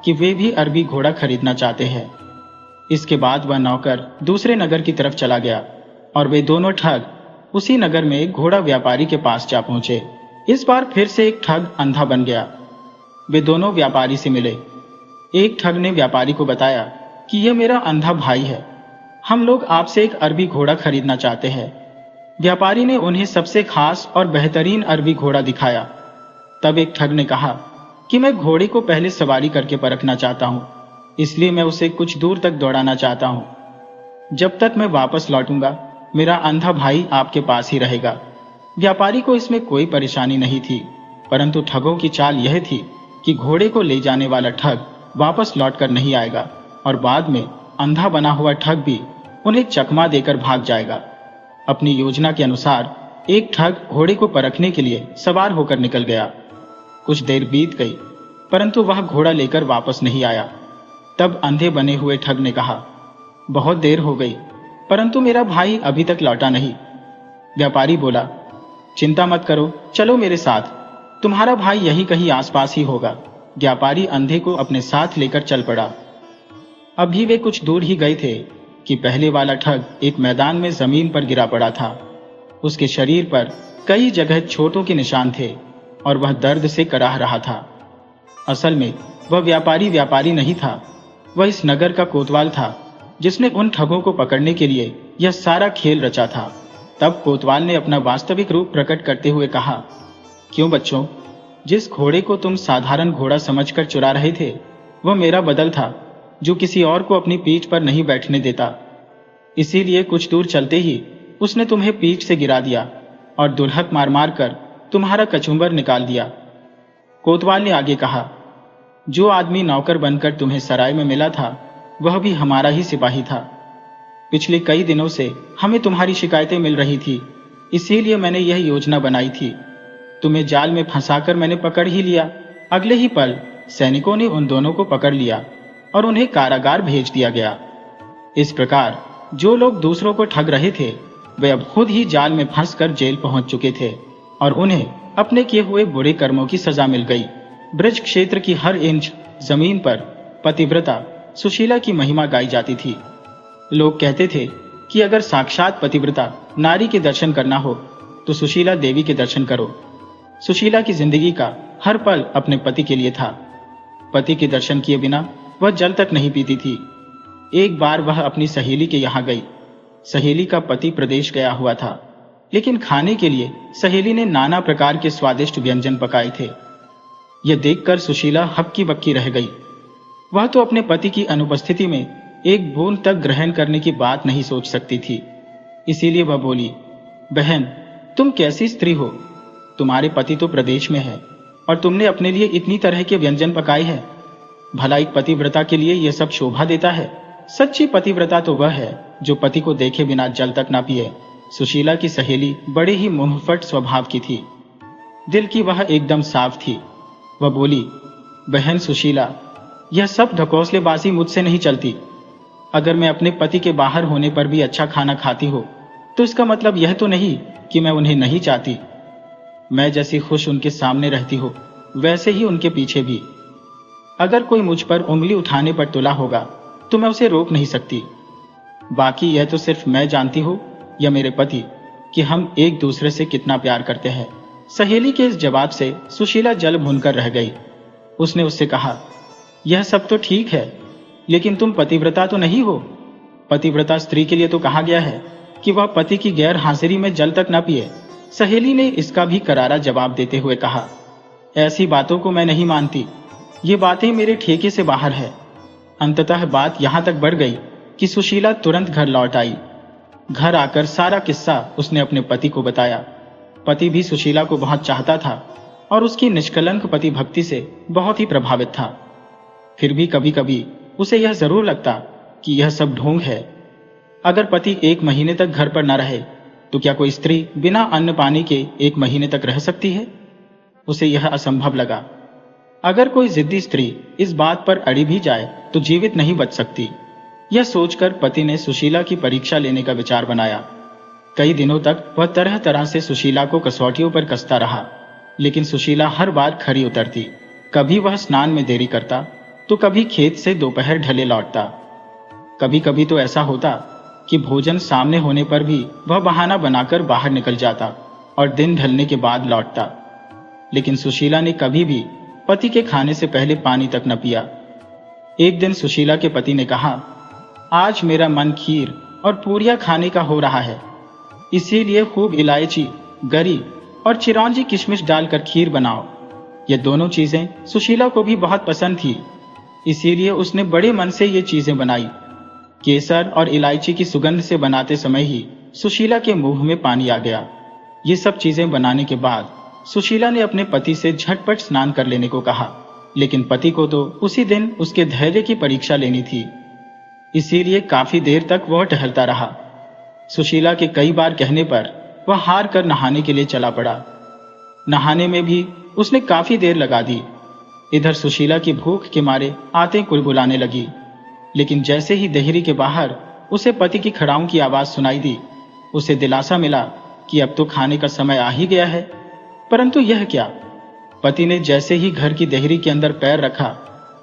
कि वे भी अरबी घोड़ा खरीदना चाहते हैं। इसके बाद वह नौकर दूसरे नगर की तरफ चला गया और वे दोनों ठग उसी नगर में घोड़ा व्यापारी के पास जा पहुंचे। इस बार फिर से एक ठग अंधा बन गया। वे दोनों व्यापारी से मिले। एक ठग ने व्यापारी को बताया कि यह मेरा अंधा भाई है, हम लोग आपसे एक अरबी घोड़ा खरीदना चाहते हैं। व्यापारी ने उन्हें सबसे खास और बेहतरीन अरबी घोड़ा दिखाया। तब एक ठग ने कहा कि मैं घोड़े को पहले सवारी करके परखना चाहता हूँ, इसलिए मैं उसे कुछ दूर तक दौड़ाना चाहता हूँ। जब तक मैं वापस लौटूंगा मेरा अंधा भाई आपके पास ही रहेगा। व्यापारी को इसमें कोई परेशानी नहीं थी, परंतु ठगों की चाल यह थी कि घोड़े को ले जाने वाला ठग वापस लौटकर नहीं आएगा और बाद में अंधा बना हुआ ठग भी उन्हें चकमा देकर भाग जाएगा। अपनी योजना के अनुसार एक ठग घोड़े को परखने के लिए सवार होकर निकल गया। कुछ देर बीत गई, परंतु वह घोड़ा लेकर वापस नहीं आया। तब अंधे बने हुए ठग ने कहा, बहुत देर हो गई, परंतु मेरा भाई अभी तक लौटा नहीं। व्यापारी बोला, चिंता मत करो, चलो मेरे साथ, तुम्हारा भाई यही कहीं आसपास ही होगा। व्यापारी अंधे को अपने साथ लेकर चल पड़ा। अभी वे कुछ दूर ही गए थे कि पहले वाला ठग एक मैदान में जमीन पर गिरा पड़ा था। उसके शरीर पर कई जगह चोटों के निशान थे और वह दर्द से कराह रहा था। असल में वह व्यापारी नहीं था, वह इस नगर का कोतवाल था जिसने उन ठगों को पकड़ने के लिए यह सारा खेल रचा था। तब कोतवाल ने अपना वास्तविक रूप प्रकट करते हुए कहा, क्यों बच्चों, जिस घोड़े को तुम साधारण घोड़ा समझकर चुरा रहे थे वह मेरा बदल था, जो किसी और को अपनी पीठ पर नहीं बैठने देता। इसीलिए कुछ दूर चलते ही उसने तुम्हें पीठ से गिरा दिया और दुल्हक मार मार कर तुम्हारा कचुम्बर निकाल दिया। कोतवाल ने आगे कहा, जो आदमी नौकर बनकर तुम्हें सराय में मिला था वह भी हमारा ही सिपाही था। पिछले कई दिनों से हमें तुम्हारी शिकायतें मिल रही थी, इसीलिए मैंने यह योजना बनाई थी। तुम्हें जाल में फंसाकर मैंने पकड़ ही लिया। अगले ही पल सैनिकों ने उन दोनों को पकड़ लिया और उन्हें कारागार भेज दिया गया। इस प्रकार जो लोग दूसरों को ठग रहे थे वे अब खुद ही जाल में फंसकर जेल पहुंच चुके थे और उन्हें अपने किए हुए बुरे कर्मों की सजा मिल गई। ब्रज क्षेत्र की हर इंच जमीन पर पतिव्रता सुशीला की महिमा गाई जाती थी। लोग कहते थे कि अगर साक्षात पतिव्रता नारी के दर्शन करना हो तो सुशीला देवी के दर्शन करो। सुशीला की जिंदगी का हर पल अपने पति के लिए था। पति के दर्शन किए बिना वह जल तक नहीं पीती थी। एक बार वह अपनी सहेली के यहाँ गई। सहेली का पति प्रदेश गया हुआ था, लेकिन खाने के लिए सहेली ने नाना प्रकार के स्वादिष्ट व्यंजन पकाए थे। यह देखकर सुशीला हक्की बक्की रह गई। वह तो अपने पति की अनुपस्थिति में एक बूंद तक ग्रहण करने की बात नहीं सोच सकती थी। इसीलिए वह बोली, बहन, तुम कैसी स्त्री हो? तुम्हारे पति तो प्रदेश में है और तुमने अपने लिए इतनी तरह के व्यंजन पकाए हैं। भला एक पतिव्रता के लिए यह सब शोभा देता है? सच्ची पतिव्रता तो वह है जो पति को देखे बिना जल तक ना पिए। सुशीला की सहेली बड़े ही मुंहफट स्वभाव की थी। दिल की वह एकदम साफ थी। वह बोली, बहन सुशीला, यह सब ढकोसलेबाजी मुझसे नहीं चलती। अगर मैं अपने पति के बाहर होने पर भी अच्छा खाना खाती हो तो इसका मतलब यह तो नहीं कि मैं उन्हें नहीं चाहती। मैं जैसी खुश उनके सामने रहती हो वैसे ही उनके पीछे भी। अगर कोई मुझ पर उंगली उठाने पर तुला होगा तो मैं उसे रोक नहीं सकती। बाकी यह तो सिर्फ मैं जानती हूँ या मेरे पति कि हम एक दूसरे से कितना प्यार करते हैं। सहेली के इस जवाब से सुशीला जल भूनकर रह गई। उसने उससे कहा, यह सब तो ठीक है, लेकिन तुम पतिव्रता तो नहीं हो। पतिव्रता स्त्री के लिए तो कहा गया है कि वह पति की गैर हाजिरी में जल तक न पिए। सहेली ने इसका भी करारा जवाब देते हुए कहा, ऐसी बातों को मैं नहीं मानती। ये बातें मेरे ठेके से बाहर है। अंततः बात यहां तक बढ़ गई कि सुशीला तुरंत घर लौट आई। घर आकर सारा किस्सा उसने अपने पति को बताया। पति भी सुशीला को बहुत चाहता था और उसकी निष्कलंक पति भक्ति से बहुत ही प्रभावित था। फिर भी कभी कभी उसे यह जरूर लगता कि यह सब ढोंग है। अगर पति 1 महीने तक घर पर न रहे तो क्या कोई स्त्री बिना अन्न पानी के 1 महीने तक रह सकती है? उसे यह असंभव लगा। अगर कोई जिद्दी स्त्री इस बात पर अड़ी भी जाए तो जीवित नहीं बच सकती। यह सोचकर पति ने सुशीला की परीक्षा लेने का विचार बनाया। कई दिनों तक वह तरह तरह से सुशीला को कसौटियों पर कसता रहा, लेकिन सुशीला हर बार खरी उतरती। कभी वह स्नान में देरी करता तो कभी खेत से दोपहर ढले लौटता। कभी कभी तो ऐसा होता कि भोजन सामने होने पर भी वह बहाना बनाकर बाहर निकल जाता और दिन ढलने के बाद लौटता। लेकिन सुशीला ने कभी भी पति के खाने से पहले पानी तक न पिया। एक दिन सुशीला के पति ने कहा, आज मेरा मन खीर और पूरियां खाने का हो रहा है, इसीलिए खूब इलायची, गरी और चिरौंजी किशमिश डालकर खीर बनाओ। ये दोनों चीजें सुशीला को भी बहुत पसंद थी, इसीलिए उसने बड़े मन से ये चीजें बनाई। केसर और इलायची की सुगंध से बनाते समय ही सुशीला के मुंह में पानी आ गया। ये सब चीजें बनाने के बाद सुशीला ने अपने पति से झटपट स्नान कर लेने को कहा, लेकिन पति को तो उसी दिन उसके धैर्य की परीक्षा लेनी थी, इसीलिए काफी देर तक वह टहलता रहा। सुशीला के कई बार कहने पर वह हार कर नहाने के लिए चला पड़ा। नहाने में भी उसने काफी देर लगा दी। इधर सुशीला की भूख के मारे आंतें कुलबुलाने लगी, लेकिन जैसे ही देहरी के बाहर उसे पति की खड़ाओं की आवाज सुनाई दी, उसे दिलासा मिला कि अब तो खाने का समय आ ही गया है। परंतु यह क्या, पति ने जैसे ही घर की देहरी के अंदर पैर रखा,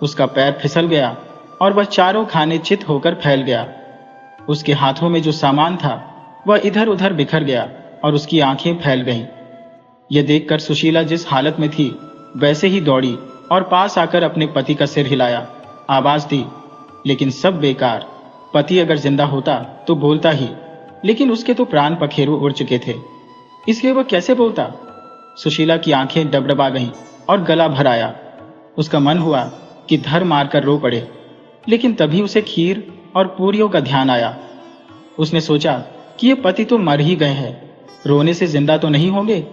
उसका पैर फिसल गया और वह चारों खाने चित होकर फैल गया। उसके हाथों में जो सामान था वह इधर उधर बिखर गया और उसकी आंखें फैल गईं। यह देखकर सुशीला जिस हालत में थी वैसे ही दौड़ी और पास आकर अपने पति का सिर हिलाया, आवाज दी, लेकिन सब बेकार। पति अगर जिंदा होता तो बोलता ही, लेकिन उसके तो प्राण पखेरु उड़ चुके थे, इसलिए वह कैसे बोलता। सुशीला की आंखें डबडबा गईं और गला भर आया। उसका मन हुआ कि धर मारकर रो पड़े, लेकिन तभी उसे खीर और पूरियों का ध्यान आया। उसने सोचा कि ये पति तो मर ही गए हैं, रोने से जिंदा तो नहीं होंगे।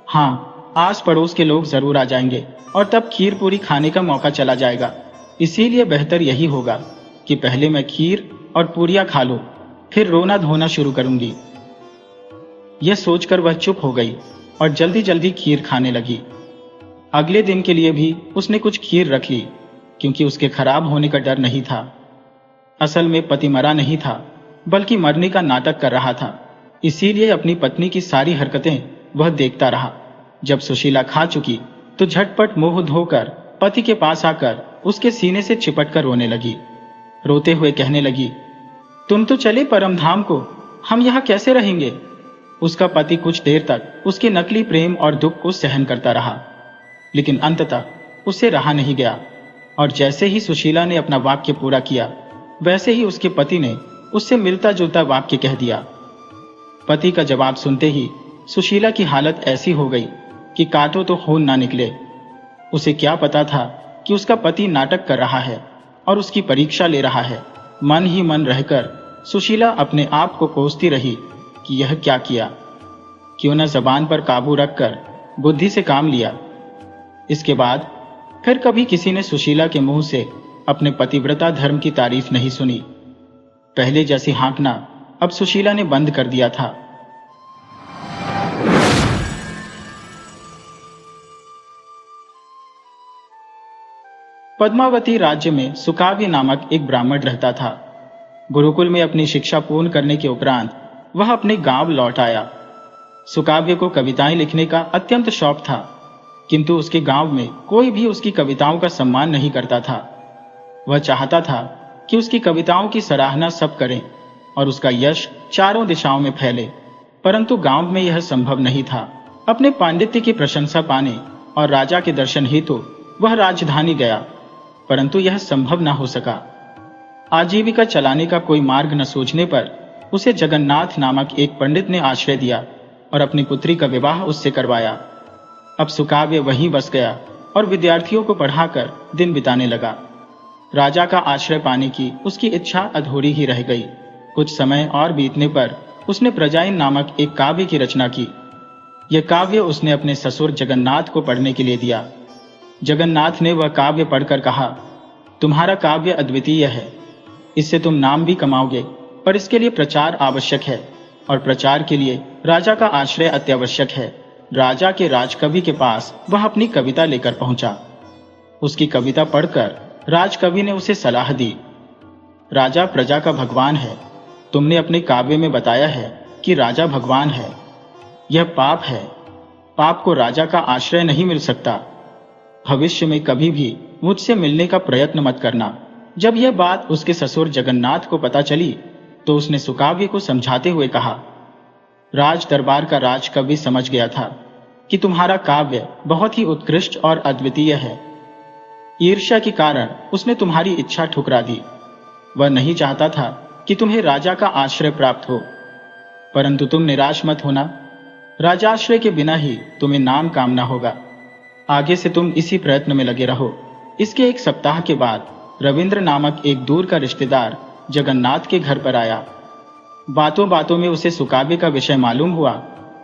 हाँ, आस पड़ोस के लोग जरूर आ जाएंगे और तब खीर पूरी खाने का मौका चला जाएगा, इसीलिए बेहतर यही होगा कि पहले मैं खीर और पूरियां खा लूं, फिर रोना धोना शुरू करूंगी। यह सोचकर वह चुप हो गई और जल्दी जल्दी खीर खाने लगी। अगले दिन के लिए भी उसने कुछ खीर रख ली, क्योंकि उसके खराब होने का डर नहीं था। असल में पति मरा नहीं था, बल्कि मरने का नाटक कर रहा था, इसीलिए अपनी पत्नी की सारी हरकतें वह देखता रहा। जब सुशीला खा चुकी तो झटपट मुंह धोकर पति के पास आकर उसके सीने से चिपट कर रोने लगी। रोते हुए कहने लगी, तुम तो चले परम धाम को, हम यहाँ कैसे रहेंगे। उसका पति कुछ देर तक उसके नकली प्रेम और दुख को सहन करता रहा, लेकिन अंततः उससे रहा नहीं गया और जैसे ही सुशीला ने अपना वाक्य पूरा किया, वैसे ही उसके पति ने उससे मिलता जुलता वाक्य कह दिया। पति का जवाब सुनते ही सुशीला की हालत ऐसी हो गई कि काटो तो खून ना निकले। उसे क्या पता था कि उसका पति नाटक कर रहा है और उसकी परीक्षा ले रहा है। मन ही मन रहकर सुशीला अपने आप को कोसती रही कि यह क्या किया, क्यों न जबान पर काबू रखकर बुद्धि से काम लिया। इसके बाद फिर कभी किसी ने सुशीला के मुंह से अपने पतिव्रता धर्म की तारीफ नहीं सुनी। पहले जैसी हाँकना अब सुशीला ने बंद कर दिया था। पद्मावती राज्य में सुकाव्य नामक एक ब्राह्मण रहता था। गुरुकुल में अपनी शिक्षा पूर्ण करने के उपरांत वह अपने गांव लौट आया। सुकाव्य को कविताएं लिखने का अत्यंत शौक था, किंतु उसके गांव में कोई भी उसकी कविताओं का सम्मान नहीं करता था। वह चाहता था कि उसकी कविताओं की सराहना सब करें और उसका यश चारों दिशाओं में फैले, परंतु गांव में यह संभव नहीं था। अपने पांडित्य की प्रशंसा पाने और राजा के दर्शन हेतु वह राजधानी गया, परंतु यह संभव न हो सका। आजीविका चलाने का कोई मार्ग न सूझने पर उसे जगन्नाथ नामक एक पंडित ने आश्रय दिया और अपनी पुत्री का विवाह उससे करवाया। अब सुकाव्य वहीं बस गया और विद्यार्थियों को पढ़ाकर दिन बिताने लगा। राजा का आश्रय पाने की उसकी इच्छा अधूरी ही रह गई। कुछ समय और बीतने पर उसने प्रजाइन नामक एक काव्य की रचना की। यह काव्य उसने अपने ससुर जगन्नाथ को पढ़ने के लिए दिया। जगन्नाथ ने वह काव्य पढ़कर कहा, तुम्हारा काव्य अद्वितीय है, इससे तुम नाम भी कमाओगे, पर इसके लिए प्रचार आवश्यक है और प्रचार के लिए राजा का आश्रय अत्यावश्यक है। राजा के राजकवि के पास वह अपनी कविता लेकर पहुंचा। उसकी कविता पढ़कर राजकवि ने उसे सलाह दी, राजा प्रजा का भगवान है। तुमने अपने काव्य में बताया है कि राजा भगवान है, यह पाप है। पाप को राजा का आश्रय नहीं मिल सकता। भविष्य में कभी भी मुझसे मिलने का प्रयत्न मत करना। जब यह बात उसके ससुर जगन्नाथ को पता चली तो उसने सुकाव्य को समझाते हुए कहा, राज दरबार का राजकवि समझ गया था कि तुम्हारा काव्य बहुत ही उत्कृष्ट और अद्वितीय है। ईर्ष्या के कारण उसने तुम्हारी इच्छा ठुकरा दी। वह नहीं चाहता था कि तुम्हें राजा का आश्रय प्राप्त हो, परंतु तुम निराश मत होना। राजाश्रय के बिना ही तुम्हें नाम कामना होगा। आगे से तुम इसी प्रयत्न में लगे रहो। इसके एक सप्ताह के बाद रविंद्र नामक एक दूर का रिश्तेदार जगन्नाथ के घर पर आया। बातों बातों में उसे सुकाव्य का विषय मालूम हुआ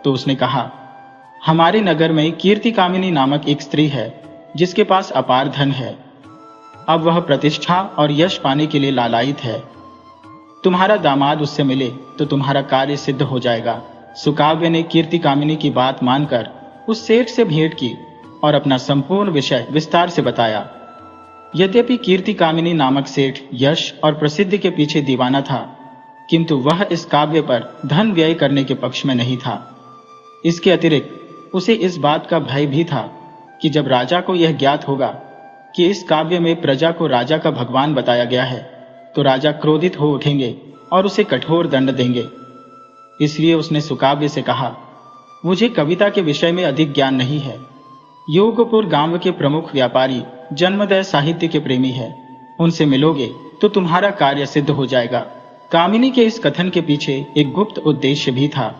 तो उसने कहा, हमारे नगर में कीर्ति कामिनी नामक एक स्त्री है जिसके पास अपार धन है। अब वह प्रतिष्ठा और यश पाने के लिए लालायित है। तुम्हारा दामाद उससे मिले तो तुम्हारा कार्य सिद्ध हो जाएगा। सुकाव्य ने कीर्ति कामिनी की बात मानकर उस सेठ से भेंट की और अपना संपूर्ण विषय विस्तार से बताया। यद्यपि कीर्ति कामिनी नामक सेठ यश और प्रसिद्धि के पीछे दीवाना था, किंतु वह इस काव्य पर धन व्यय करने के पक्ष में नहीं था। इसके अतिरिक्त उसे इस बात का भय भी था कि जब राजा को यह ज्ञात होगा कि इस काव्य में प्रजा को राजा का भगवान बताया गया है तो राजा क्रोधित हो उठेंगे और उसे कठोर दंड देंगे। इसलिए उसने सुकाव्य से कहा, मुझे कविता के विषय में अधिक ज्ञान नहीं है। योगपुर गांव के प्रमुख व्यापारी जन्मदय साहित्य के प्रेमी है, उनसे मिलोगे तो तुम्हारा कार्य सिद्ध हो जाएगा। कामिनी के इस कथन के पीछे एक गुप्त उद्देश्य भी था।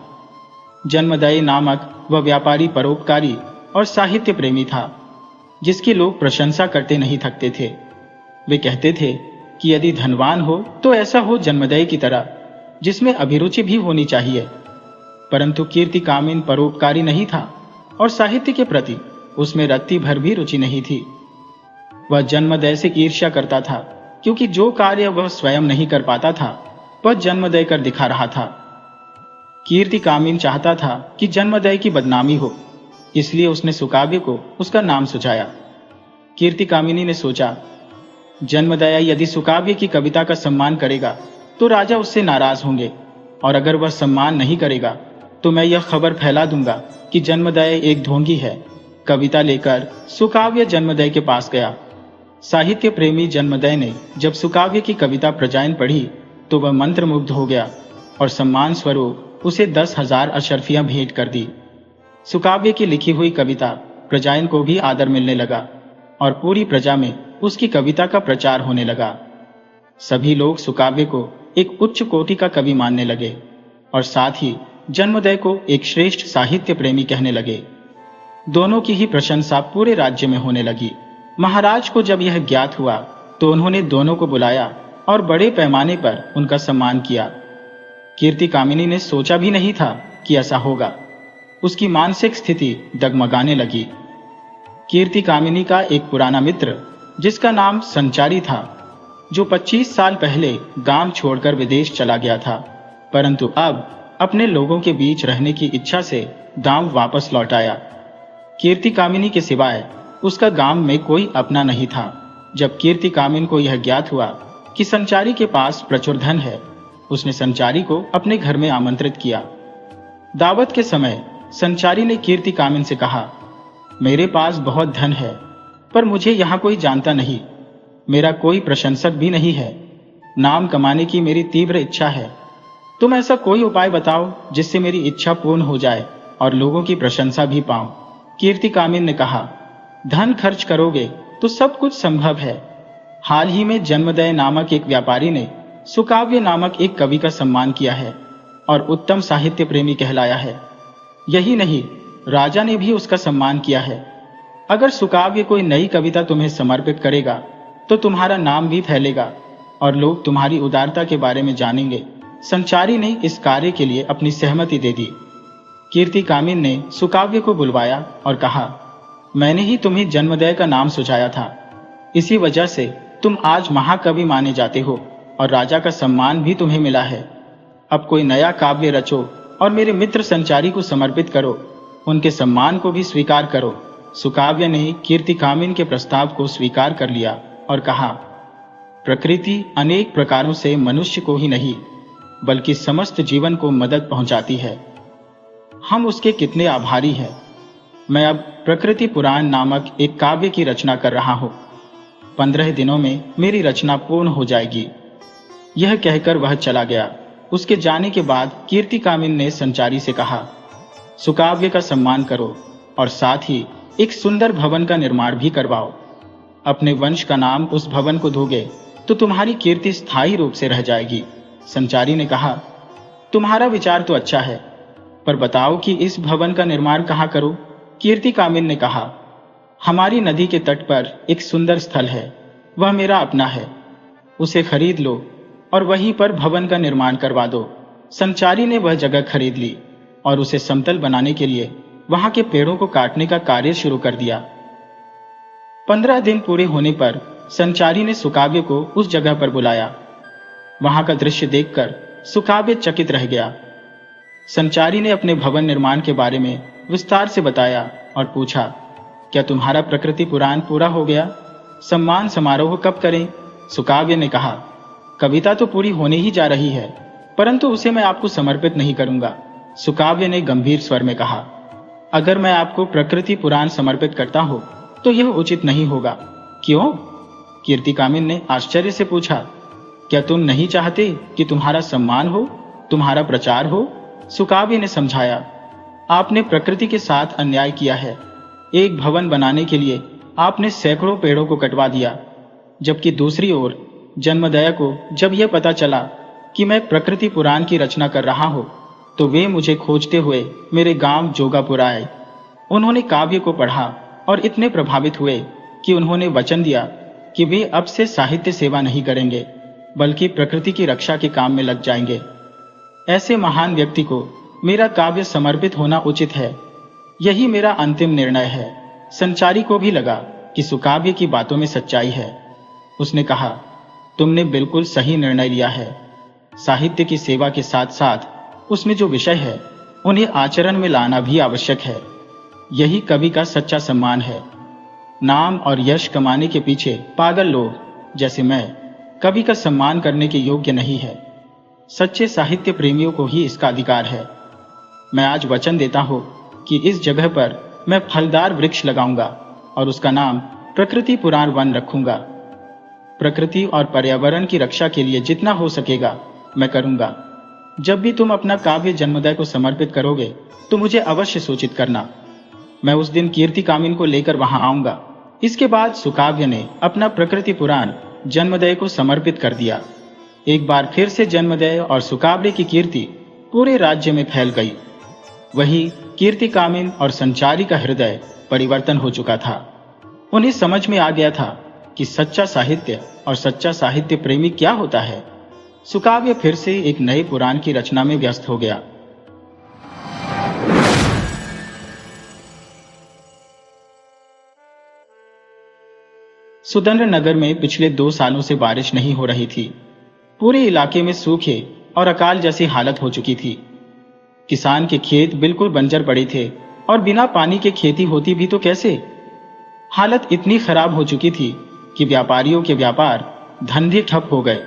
जन्मदय नामक वह व्यापारी परोपकारी और साहित्य प्रेमी था जिसकी लोग प्रशंसा करते नहीं थकते थे। वे कहते थे कि यदि धनवान हो तो ऐसा हो जन्मदय की तरह, जिसमें अभिरुचि भी होनी चाहिए। परंतु कीर्ति कामिन परोपकारी नहीं था और साहित्य के प्रति उसमें रत्ती भर भी रुचि नहीं थी। वह जन्मदय से ईर्ष्या करता था क्योंकि जो कार्य वह स्वयं नहीं कर पाता था वह जन्मदय कर दिखा रहा था। कीर्ति कामिन चाहता था कि जन्मदय की बदनामी हो, इसलिए उसने सुकाव्य को उसका नाम सुझाया। कीर्ति कामिनी ने सोचा, जन्मदय यदि सुकाव्य की कविता का सम्मान करेगा तो राजा उससे नाराज होंगे, और अगर वह सम्मान नहीं करेगा तो मैं यह खबर फैला दूंगा कि जन्मदय एक ढोंगी है। कविता लेकर सुकाव्य जन्मदय के पास गया। साहित्य प्रेमी जन्मदय ने जब सुकाव्य की कविता प्रजायन पढ़ी तो वह मंत्रमुग्ध हो गया और सम्मान स्वरूप उसे 10,000 अशर्फियां भेंट कर दी। सुकाव्य की लिखी हुई कविता प्रजायन को भी आदर मिलने लगा और पूरी प्रजा में उसकी कविता का प्रचार होने लगा। सभी लोग सुकाव्य को एक उच्च कोटि का कवि मानने लगे और साथ ही जन्मदय को एक श्रेष्ठ साहित्य प्रेमी कहने लगे। दोनों की ही प्रशंसा पूरे राज्य में होने लगी। महाराज को जब यह ज्ञात हुआ तो उन्होंने दोनों को बुलाया और बड़े पैमाने पर उनका सम्मान किया। कीर्ति कामिनी ने सोचा भी नहीं था कि ऐसा होगा। उसकी मानसिक स्थिति डगमगाने लगी। कीर्ति कामिनी का एक पुराना मित्र जिसका नाम संचारी था, जो 25 साल पहले गांव छोड़कर विदेश चला गया था, परंतु अब अपने लोगों के बीच रहने की इच्छा से गांव वापस लौट आया। कीर्ति कामिनी के सिवाय उसका गांव में कोई अपना नहीं था। जब कीर्ति कामिन को यह ज्ञात हुआ कि संचारी के पास प्रचुर धन है, उसने संचारी को अपने घर में आमंत्रित किया। दावत के समय संचारी ने कीर्ति कामिन से कहा, मेरे पास बहुत धन है पर मुझे यहाँ कोई जानता नहीं, मेरा कोई प्रशंसक भी नहीं है। नाम कमाने की मेरी तीव्र इच्छा है। तुम ऐसा कोई उपाय बताओ जिससे मेरी इच्छा पूर्ण हो जाए और लोगों की प्रशंसा भी पाऊं। कीर्ति कामिन ने कहा, धन खर्च करोगे तो सब कुछ संभव है। हाल ही में जन्मदय नामक एक व्यापारी ने सुकाव्य नामक एक कवि का सम्मान किया है और उत्तम साहित्य प्रेमी कहलाया है। यही नहीं, राजा ने भी उसका सम्मान किया है। अगर सुकाव्य कोई नई कविता तुम्हें समर्पित करेगा तो तुम्हारा नाम भी फैलेगा और लोग तुम्हारी उदारता के बारे में जानेंगे। संचारी ने इस कार्य के लिए अपनी सहमति दे दी। कीर्ति कामिन ने सुकाव्य को बुलवाया और कहा, मैंने ही तुम्हें जन्मदय का नाम सुझाया था, इसी वजह से तुम आज महाकवि माने जाते हो और राजा का सम्मान भी तुम्हें मिला है। अब कोई नया काव्य रचो और मेरे मित्र संचारी को समर्पित करो, उनके सम्मान को भी स्वीकार करो। सुकाव्य ने कीर्ति कामिन के प्रस्ताव को स्वीकार कर लिया और कहा, प्रकृति अनेक प्रकारों से मनुष्य को ही नहीं बल्कि समस्त जीवन को मदद पहुंचाती है। हम उसके कितने आभारी हैं। मैं अब प्रकृति पुराण नामक एक काव्य की रचना कर रहा हूं। 15 दिनों में मेरी रचना पूर्ण हो जाएगी। यह कहकर वह चला गया। उसके जाने के बाद कीर्ति कामिन ने संचारी से कहा, सुकाव्य का सम्मान करो और साथ ही एक सुंदर भवन का निर्माण भी करवाओ। अपने वंश का नाम उस भवन को दोगे तो तुम्हारी कीर्ति स्थायी रूप से रह जाएगी। संचारी ने कहा, तुम्हारा विचार तो अच्छा है, पर बताओ कि इस भवन का निर्माण कहाँ करूं? कीर्ति कामिन ने कहा, हमारी नदी के तट पर एक सुंदर स्थल है, वह मेरा अपना है, उसे खरीद लो और वहीं पर भवन का निर्माण करवा दो। संचारी ने वह जगह खरीद ली और उसे समतल बनाने के लिए वहां के पेड़ों को काटने का कार्य शुरू कर दिया। 15 दिन पूरे होने पर संचारी ने सुकाव्य को उस जगह पर बुलाया। वहां का दृश्य देखकर सुकाव्य चकित रह गया। संचारी ने अपने भवन निर्माण के बारे में विस्तार से बताया और पूछा, क्या तुम्हारा प्रकृति पुराण पूरा हो गया? सम्मान समारोह कब करें? सुकाव्य ने कहा, कविता तो पूरी होने ही जा रही है, परंतु उसे मैं आपको समर्पित नहीं करूंगा। सुकाव्य ने गंभीर स्वर में कहा, अगर मैं आपको प्रकृति पुराण समर्पित करता हूं तो यह उचित नहीं होगा। क्यों? कीर्तिकामिन ने आश्चर्य से पूछा, क्या तुम नहीं चाहते कि तुम्हारा सम्मान हो, तुम्हारा प्रचार हो? सुकाव्य ने समझाया, आपने प्रकृति के साथ अन्याय किया है। एक भवन बनाने के लिए आपने सैकड़ों पेड़ों को कटवा दिया, जबकि दूसरी ओर जन्मदया को जब यह पता चला कि मैं प्रकृति पुराण की रचना कर रहा हूं, तो वे मुझे खोजते हुए मेरे गांव जोगापुर आए। उन्होंने काव्य को पढ़ा और इतने प्रभावित हुए कि उन्होंने वचन दिया कि वे अब से साहित्य सेवा नहीं करेंगे, बल्कि प्रकृति की रक्षा के काम में लग जाएंगे। ऐसे महान व्यक्ति को मेरा काव्य समर्पित होना उचित है। यही मेरा अंतिम निर्णय है। संचारी को भी लगा कि सुकाव्य की बातों में सच्चाई है। उसने कहा, तुमने बिल्कुल सही निर्णय लिया है। साहित्य की सेवा के साथ साथ उसमें जो विषय है उन्हें आचरण में लाना भी आवश्यक है। यही कवि का सच्चा सम्मान है। नाम और यश कमाने के पीछे पागल लोग जैसे मैं कवि का सम्मान करने के योग्य नहीं है। सच्चे साहित्य प्रेमियों को ही इसका अधिकार है। मैं आज वचन देता हूं कि इस जगह पर मैं फलदार वृक्ष लगाऊंगा और उसका नाम प्रकृति पुराण वन रखूंगा। प्रकृति और पर्यावरण की रक्षा के लिए जितना हो सकेगा मैं करूंगा। जब भी तुम अपना काव्य जन्मदय को समर्पित करोगे तो मुझे अवश्य सूचित करना। मैं उस दिन कीर्तिकामिन को लेकर वहां आऊंगा। इसके बाद सुकाव्य ने अपना प्रकृति पुराण जन्मदय को समर्पित कर दिया। एक बार फिर से जन्मदय और सुकाव्य की कीर्ति पूरे राज्य में फैल गई। वही कीर्तिकामिन और संचारी का हृदय परिवर्तन हो चुका था। उन्हें समझ में आ गया था कि सच्चा साहित्य और सच्चा साहित्य प्रेमी क्या होता है। सुकाव्य फिर से एक नए पुराण की रचना में व्यस्त हो गया। सुरेंद्रनगर में पिछले 2 सालों से बारिश नहीं हो रही थी। पूरे इलाके में सूखे और अकाल जैसी हालत हो चुकी थी। किसान के खेत बिल्कुल बंजर पड़े थे और बिना पानी के खेती होती भी तो कैसे। हालत इतनी खराब हो चुकी थी कि व्यापारियों के व्यापार धंधे ठप हो गए।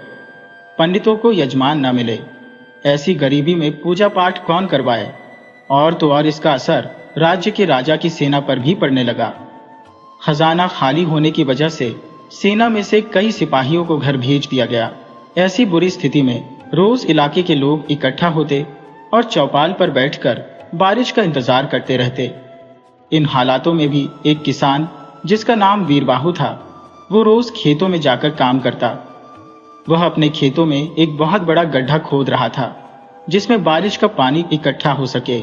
पंडितों को यजमान न मिले। ऐसी गरीबी में पूजा पाठ कौन करवाए। और तो और इसका असर राज्य के राजा की सेना पर भी पड़ने लगा। खजाना खाली होने की वजह से सेना में से कई सिपाहियों को घर भेज दिया गया। ऐसी बुरी स्थिति में रोज इलाके के लोग इकट्ठा होते और चौपाल पर बैठकर बारिश का इंतजार करते रहते। इन हालातों में भी एक किसान जिसका नाम वीरबाहु था, वो रोज खेतों में जाकर काम करता। वह अपने खेतों में एक बहुत बड़ा गड्ढा खोद रहा था जिसमें बारिश का पानी इकट्ठा हो सके।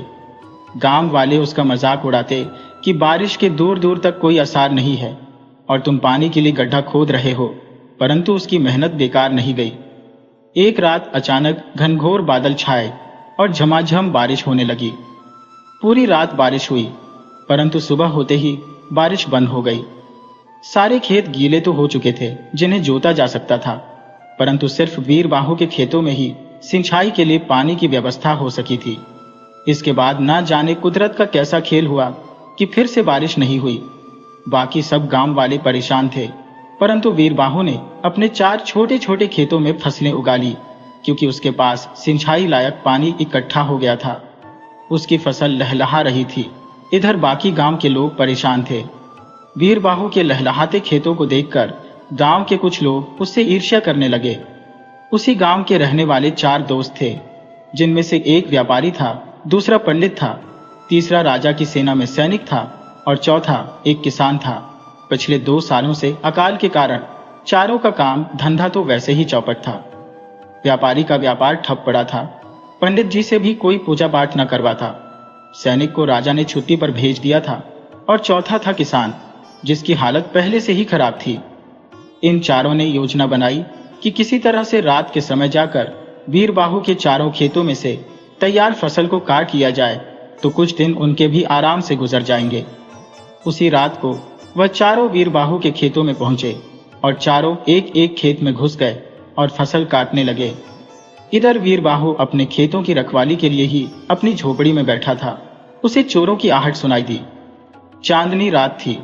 गांव वाले उसका मजाक उड़ाते कि बारिश के दूर दूर तक कोई आसार नहीं है और तुम पानी के लिए गड्ढा खोद रहे हो, परंतु उसकी मेहनत बेकार नहीं गई। एक रात अचानक घनघोर बादल छाए और झमाझम बारिश होने लगी। पूरी रात बारिश हुई, परंतु सुबह होते ही बारिश बंद हो गई। सारे खेत गीले तो हो चुके थे जिन्हें जोता जा सकता था, परंतु सिर्फ वीरबाहु के खेतों में ही सिंचाई के लिए पानी की व्यवस्था हो सकी थी। इसके बाद ना जाने कुदरत का कैसा खेल हुआ कि फिर से बारिश नहीं हुई। बाकी सब गांव वाले परेशान थे, परंतु वीरबाहु ने अपने 4 छोटे छोटे खेतों में फसलें उगा ली, क्योंकि उसके पास सिंचाई लायक पानी इकट्ठा हो गया था। उसकी फसल लहलहा रही थी। इधर बाकी गांव के लोग परेशान थे। वीरबाहु के लहलहाते खेतों को देखकर गांव के कुछ लोग उससे ईर्ष्या करने लगे। उसी गांव के रहने वाले 4 दोस्त थे, जिनमें से एक व्यापारी था, दूसरा पंडित था, तीसरा राजा की सेना में सैनिक था और चौथा एक किसान था। पिछले 2 सालों से अकाल के कारण चारों का काम धंधा तो वैसे ही चौपट था। व्यापारी का व्यापार ठप पड़ा था। पंडित जी से भी कोई पूजा पाठ न करवाता। सैनिक को राजा ने छुट्टी पर भेज दिया था और चौथा था किसान, जिसकी हालत पहले से ही खराब थी। इन चारों ने योजना बनाई कि किसी तरह से रात के समय जाकर वीरबाहु के चारों खेतों में से तैयार फसल को काट लिया जाए, तो कुछ दिन उनके भी आराम से गुजर जाएंगे। उसी रात को वह चारों वीरबाहु के खेतों में पहुंचे और चारों एक एक खेत में घुस गए और फसल काटने लगे। इधर वीरबाहु अपने खेतों की रखवाली के लिए ही अपनी झोपड़ी में बैठा था। उसे चोरों की आहट सुनाई दी। चांदनी रात थी,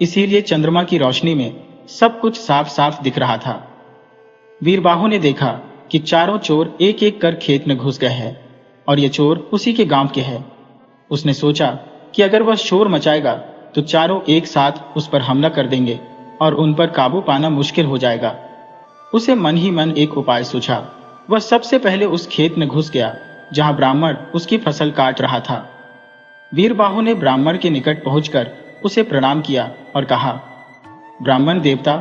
इसीलिए चंद्रमा की रोशनी में सब कुछ साफ साफ दिख रहा था। वीरबाहु ने देखा कि चारों चोर एक एक कर खेत में घुस गए हैं और ये चोर उसी के गांव के हैं। उसने सोचा कि अगर वह शोर मचाएगा तो चारों एक साथ उस पर हमला कर देंगे और उन पर काबू पाना मुश्किल हो जाएगा। उसे मन ही मन एक उपाय सूझा। वह सबसे पहले उस खेत में घुस गया जहां ब्राह्मण उसकी फसल काट रहा था। वीरबाहु ने ब्राह्मण के निकट पहुंचकर उसे प्रणाम किया और कहा, ब्राह्मण देवता,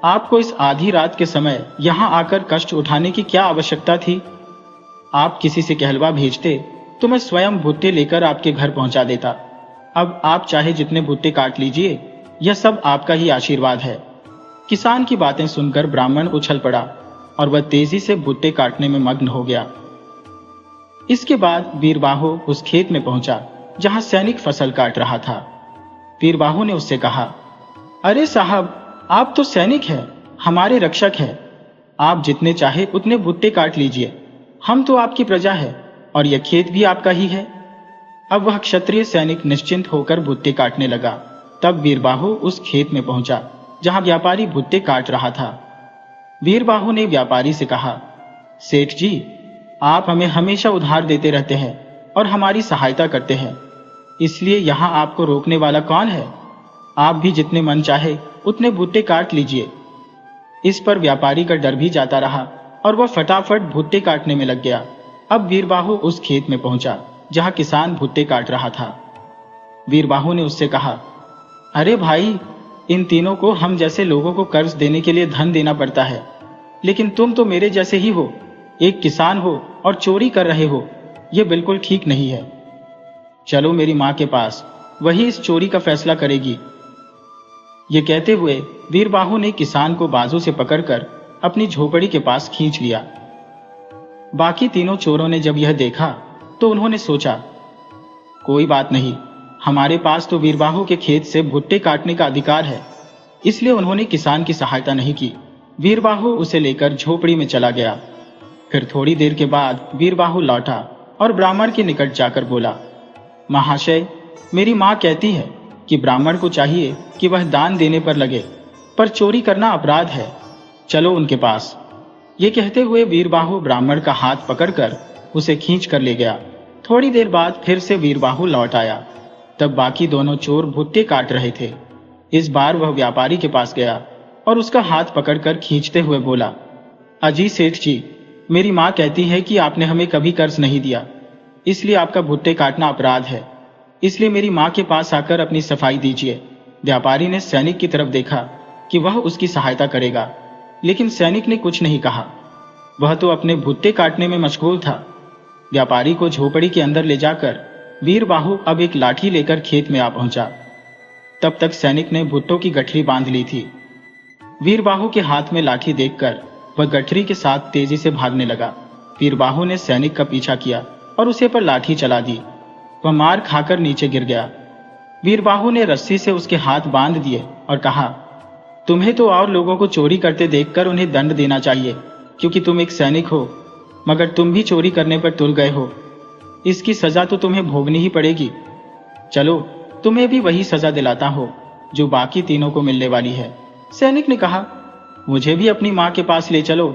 आपको इस आधी रात के समय यहां आकर कष्ट उठाने की क्या आवश्यकता थी? आप किसी से कहलवा भेजते तो मैं स्वयं भुट्टे लेकर आपके घर पहुंचा देता। अब आप चाहे जितने भुट्टे काट लीजिए, यह सब आपका ही आशीर्वाद है। किसान की बातें सुनकर ब्राह्मण उछल पड़ा और वह तेजी से भुट्टे काटने में मग्न हो गया। इसके बाद वीरबाहु उस खेत में पहुंचा जहां सैनिक फसल काट रहा था। वीरबाहु ने उससे कहा, अरे साहब, आप तो सैनिक हैं, हमारे रक्षक हैं। आप जितने चाहे उतने भुट्टे काट लीजिए, हम तो आपकी प्रजा है और यह खेत भी आपका ही है। अब वह क्षत्रिय सैनिक निश्चिंत होकर भुट्टे काटने लगा। तब वीरबाहु उस खेत में पहुंचा जहां व्यापारी भुट्टे काट रहा था। वीरबाहु ने व्यापारी से कहा, सेठ जी, आप हमें हमेशा उधार देते रहते हैं और हमारी सहायता करते हैं, इसलिए यहाँ आपको रोकने वाला कौन है? आप भी जितने मन चाहे उतने भुट्टे काट लीजिए। इस पर व्यापारी का डर भी जाता रहा और वह फटाफट भुट्टे काटने में लग गया। अब वीरबाहु उस खेत में पहुंचा जहां किसान भुट्टे काट रहा था। वीरबाहु ने उससे कहा, अरे भाई, इन तीनों को हम जैसे लोगों को कर्ज देने के लिए धन देना पड़ता है, लेकिन तुम तो मेरे जैसे ही हो, एक किसान हो और चोरी कर रहे हो। यह बिल्कुल ठीक नहीं है। चलो मेरी माँ के पास, वही इस चोरी का फैसला करेगी। ये कहते हुए वीरबाहु ने किसान को बाजू से पकड़कर अपनी झोपड़ी के पास खींच लिया। बाकी तीनों चोरों ने जब यह देखा तो उन्होंने सोचा, कोई बात नहीं, हमारे पास तो वीरबाहु के खेत से भुट्टे काटने का अधिकार है, इसलिए उन्होंने किसान की सहायता नहीं की। वीरबाहु उसे लेकर झोपड़ी में चला गया। फिर थोड़ी देर के बाद वीरबाहु लौटा और ब्राह्मण के निकट जाकर बोला, महाशय, मेरी माँ कहती है कि ब्राह्मण को चाहिए कि वह दान देने पर लगे, पर चोरी करना अपराध है। चलो उनके पास। ये कहते हुए वीरबाहु ब्राह्मण का हाथ पकड़कर उसे खींच कर ले गया। थोड़ी देर बाद फिर से वीरबाहु लौट आया। तब बाकी दोनों चोर भुट्टे काट रहे थे। इस बार वह व्यापारी के पास गया और उसका हाथ पकड़कर खींचते हुए बोला, अजी सेठ जी, मेरी माँ कहती है कि आपने हमें कभी कर्ज नहीं दिया, इसलिए आपका भुट्टे काटना अपराध है, इसलिए मेरी माँ के पास आकर अपनी सफाई दीजिए। व्यापारी ने सैनिक की तरफ देखा कि वह उसकी सहायता करेगा, लेकिन सैनिक ने कुछ नहीं कहा। वह तो अपने भुट्टे काटने में मशगूल था। व्यापारी को झोपड़ी के अंदर ले जाकर वीरबाहु अब एक लाठी लेकर खेत में आ पहुंचा। तब तक सैनिक ने भुट्टों की गठरी बांध ली थी। वीरबाहु के हाथ में लाठी देखकर वह गठरी के साथ तेजी से भागने लगा। वीरबाहु ने सैनिक का पीछा किया और उसे पर लाठी चला दी। वह मार खाकर नीचे गिर गया। वीरबाहु ने रस्सी से उसके हाथ बांध दिए और कहा, तुम्हें तो और लोगों को चोरी करते देखकर उन्हें दंड देना चाहिए, क्योंकि तुम एक सैनिक हो, मगर तुम भी चोरी करने पर तुल गए हो। इसकी सजा तो तुम्हें भोगनी ही पड़ेगी। चलो, तुम्हें भी वही सजा दिलाता हो जो बाकी तीनों को मिलने वाली है। सैनिक ने कहा, मुझे भी अपनी माँ के पास ले चलो।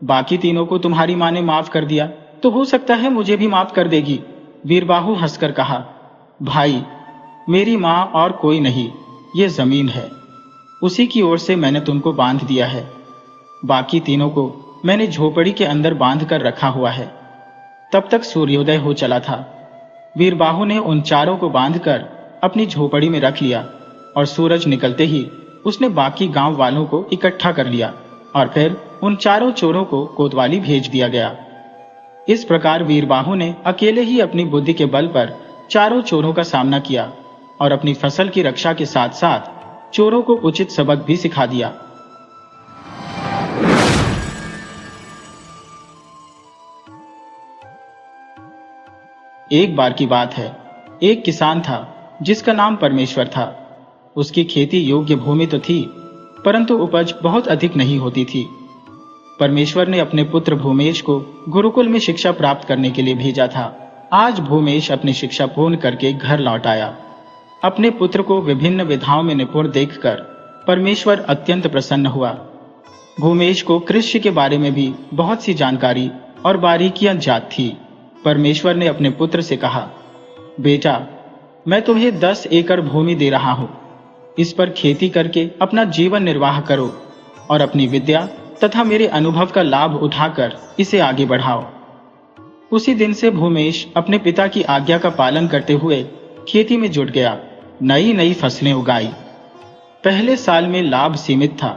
बाकी तीनों को तुम्हारी माँ ने माफ कर दिया, तो हो सकता है मुझे भी माफ कर देगी। वीरबाहु हंसकर कहा, भाई, मेरी माँ और कोई नहीं, ये जमीन है, उसी की ओर से मैंने तुमको बांध दिया है। बाकी तीनों को मैंने झोपड़ी के अंदर बांध कर रखा हुआ है। तब तक सूर्योदय हो चला था। वीरबाहु ने उन चारों को बांधकर अपनी झोपड़ी में रख लिया और सूरज निकलते ही उसने बाकी गांव वालों को इकट्ठा कर लिया और फिर उन चारों चोरों को कोतवाली भेज दिया गया। इस प्रकार वीरबाहु ने अकेले ही अपनी बुद्धि के बल पर चारों चोरों का सामना किया और अपनी फसल की रक्षा के साथ साथ चोरों को उचित सबक भी सिखा दिया। एक बार की बात है, एक किसान था जिसका नाम परमेश्वर था। उसकी खेती योग्य भूमि तो थी, परंतु उपज बहुत अधिक नहीं होती थी। परमेश्वर ने अपने पुत्र भूमेश को गुरुकुल में शिक्षा प्राप्त करने के लिए भेजा था। आज भूमेश अपनी शिक्षा पूर्ण करके घर लौट आया। अपने पुत्र को विभिन्न विधाओं में निपुण देखकर परमेश्वर अत्यंत प्रसन्न हुआ। भूमेश को कृषि के बारे में भी बहुत सी जानकारी और बारीकियां ज्ञात थी। परमेश्वर ने अपने पुत्र से कहा, बेटा, मैं तुम्हें 10 एकड़ भूमि दे रहा हूं। इस पर खेती करके अपना जीवन निर्वाह करो और अपनी विद्या तथा मेरे अनुभव का लाभ उठाकर इसे आगे बढ़ाओ। उसी दिन से भूमेश अपने पिता की आज्ञा का पालन करते हुए खेती में जुट गया। नई नई फसलें उगाई। पहले साल में लाभ सीमित था,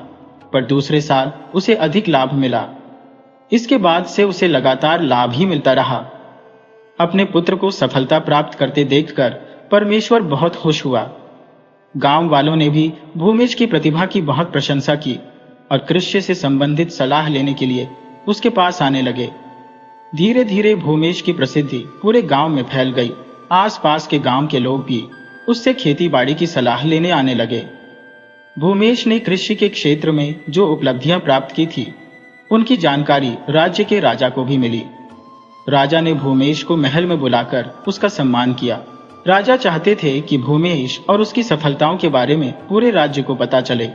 पर दूसरे साल उसे अधिक लाभ मिला। इसके बाद से उसे लगातार लाभ ही मिलता रहा। अपने पुत्र को सफलता प्राप्त करते देखकर परमेश्वर बहुत खुश हुआ। गांव वालों ने भी भूमेश की प्रतिभा की बहुत प्रशंसा की और कृषि से संबंधित सलाह लेने के लिए उसके पास आने लगे। धीरे धीरे भूमेश की प्रसिद्धि पूरे गांव में फैल गई। आसपास के गांव के लोग भी उससे खेती बाड़ी की सलाह लेने आने लगे। भूमेश ने कृषि के क्षेत्र में जो उपलब्धियां प्राप्त की थी, उनकी जानकारी राज्य के राजा को भी मिली। राजा ने भूमेश को महल में बुलाकर उसका सम्मान किया। राजा चाहते थे कि भूमेश और उसकी सफलताओं के बारे में पूरे राज्य को पता चले।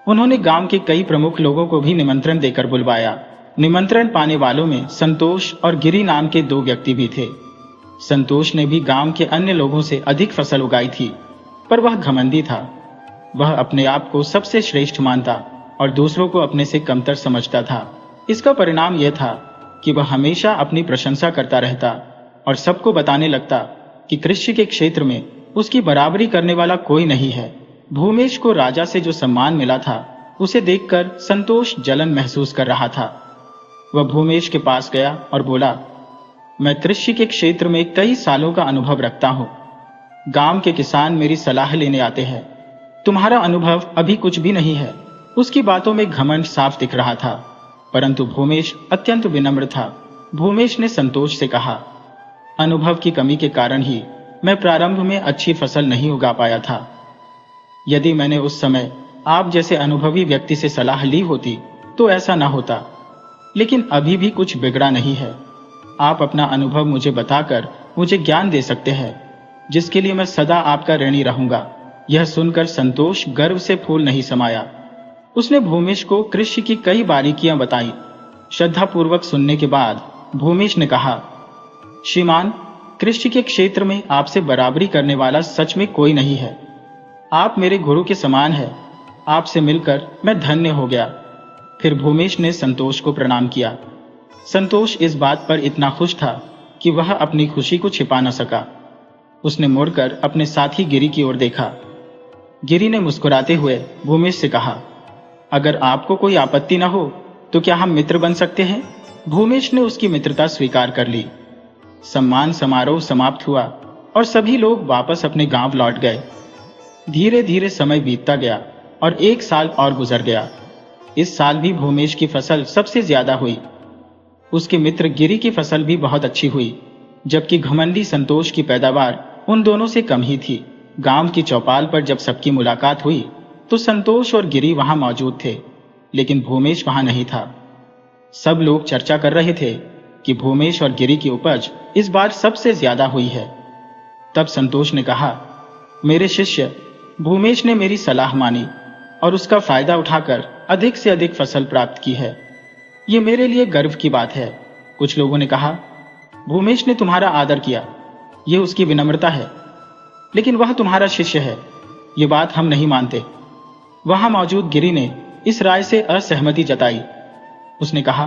उन्होंने गांव के कई प्रमुख लोगों को भी निमंत्रण देकर बुलवाया। निमंत्रण पाने वालों में संतोष और गिरी नाम के 2 व्यक्ति भी थे। संतोष ने भी गांव के अन्य लोगों से अधिक फसल उगाई थी, पर वह घमंडी था। वह अपने आप को सबसे श्रेष्ठ मानता और दूसरों को अपने से कमतर समझता था। इसका परिणाम यह था कि वह हमेशा अपनी प्रशंसा करता रहता और सबको बताने लगता कि कृषि के क्षेत्र में उसकी बराबरी करने वाला कोई नहीं है। भूमेश को राजा से जो सम्मान मिला था, उसे देखकर संतोष जलन महसूस कर रहा था। वह भूमेश के पास गया और बोला, मैं कृषि के क्षेत्र में कई सालों का अनुभव रखता हूं। गांव के किसान मेरी सलाह लेने आते हैं। तुम्हारा अनुभव अभी कुछ भी नहीं है। उसकी बातों में घमंड साफ दिख रहा था, परंतु भूमेश अत्यंत विनम्र था। भूमेश ने संतोष से कहा, अनुभव की कमी के कारण ही मैं प्रारंभ में अच्छी फसल नहीं उगा पाया था। यदि मैंने उस समय आप जैसे अनुभवी व्यक्ति से सलाह ली होती तो ऐसा न होता। लेकिन अभी भी कुछ बिगड़ा नहीं है। आप अपना अनुभव मुझे बताकर मुझे ज्ञान दे सकते हैं, जिसके लिए मैं सदा आपका ऋणी रहूंगा। यह सुनकर संतोष गर्व से फूल नहीं समाया। उसने भूमेश को कृषि की कई बारीकियां बताई। श्रद्धापूर्वक सुनने के बाद भूमेश ने कहा, श्रीमान, कृषि के क्षेत्र में आपसे बराबरी करने वाला सच में कोई नहीं है। आप मेरे गुरु के समान हैं। आपसे मिलकर मैं धन्य हो गया। फिर भूमेश ने संतोष को प्रणाम किया। संतोष इस बात पर इतना खुश था कि वह अपनी खुशी को छिपा न सका। उसने मुड़कर अपने साथी गिरी की ओर देखा। गिरी ने मुस्कुराते हुए भूमेश से कहा, अगर आपको कोई आपत्ति न हो तो क्या हम मित्र बन सकते हैं? भूमेश ने उसकी मित्रता स्वीकार कर ली। सम्मान समारोह समाप्त हुआ और सभी लोग वापस अपने गांव लौट गए। धीरे धीरे समय बीतता गया और 1 साल और गुजर गया। इस साल भी भूमेश की फसल सबसे ज्यादा हुई। उसके मित्र गिरी की फसल भी बहुत अच्छी हुई, जबकि घमंडी संतोष की पैदावार उन दोनों से कम ही थी। गांव की चौपाल पर जब सबकी मुलाकात हुई तो संतोष और गिरी वहां मौजूद थे, लेकिन भूमेश वहां नहीं था। सब लोग चर्चा कर रहे थे कि भूमेश और गिरी की उपज इस बार सबसे ज्यादा हुई है। तब संतोष ने कहा, मेरे शिष्य भूमेश ने मेरी सलाह मानी और उसका फायदा उठाकर अधिक से अधिक फसल प्राप्त की है। ये मेरे लिए गर्व की बात है। कुछ लोगों ने कहा, भूमेश ने तुम्हारा आदर किया, ये उसकी विनम्रता है, लेकिन वह तुम्हारा शिष्य है, ये बात हम नहीं मानते। वहां मौजूद गिरी ने इस राय से असहमति जताई। उसने कहा,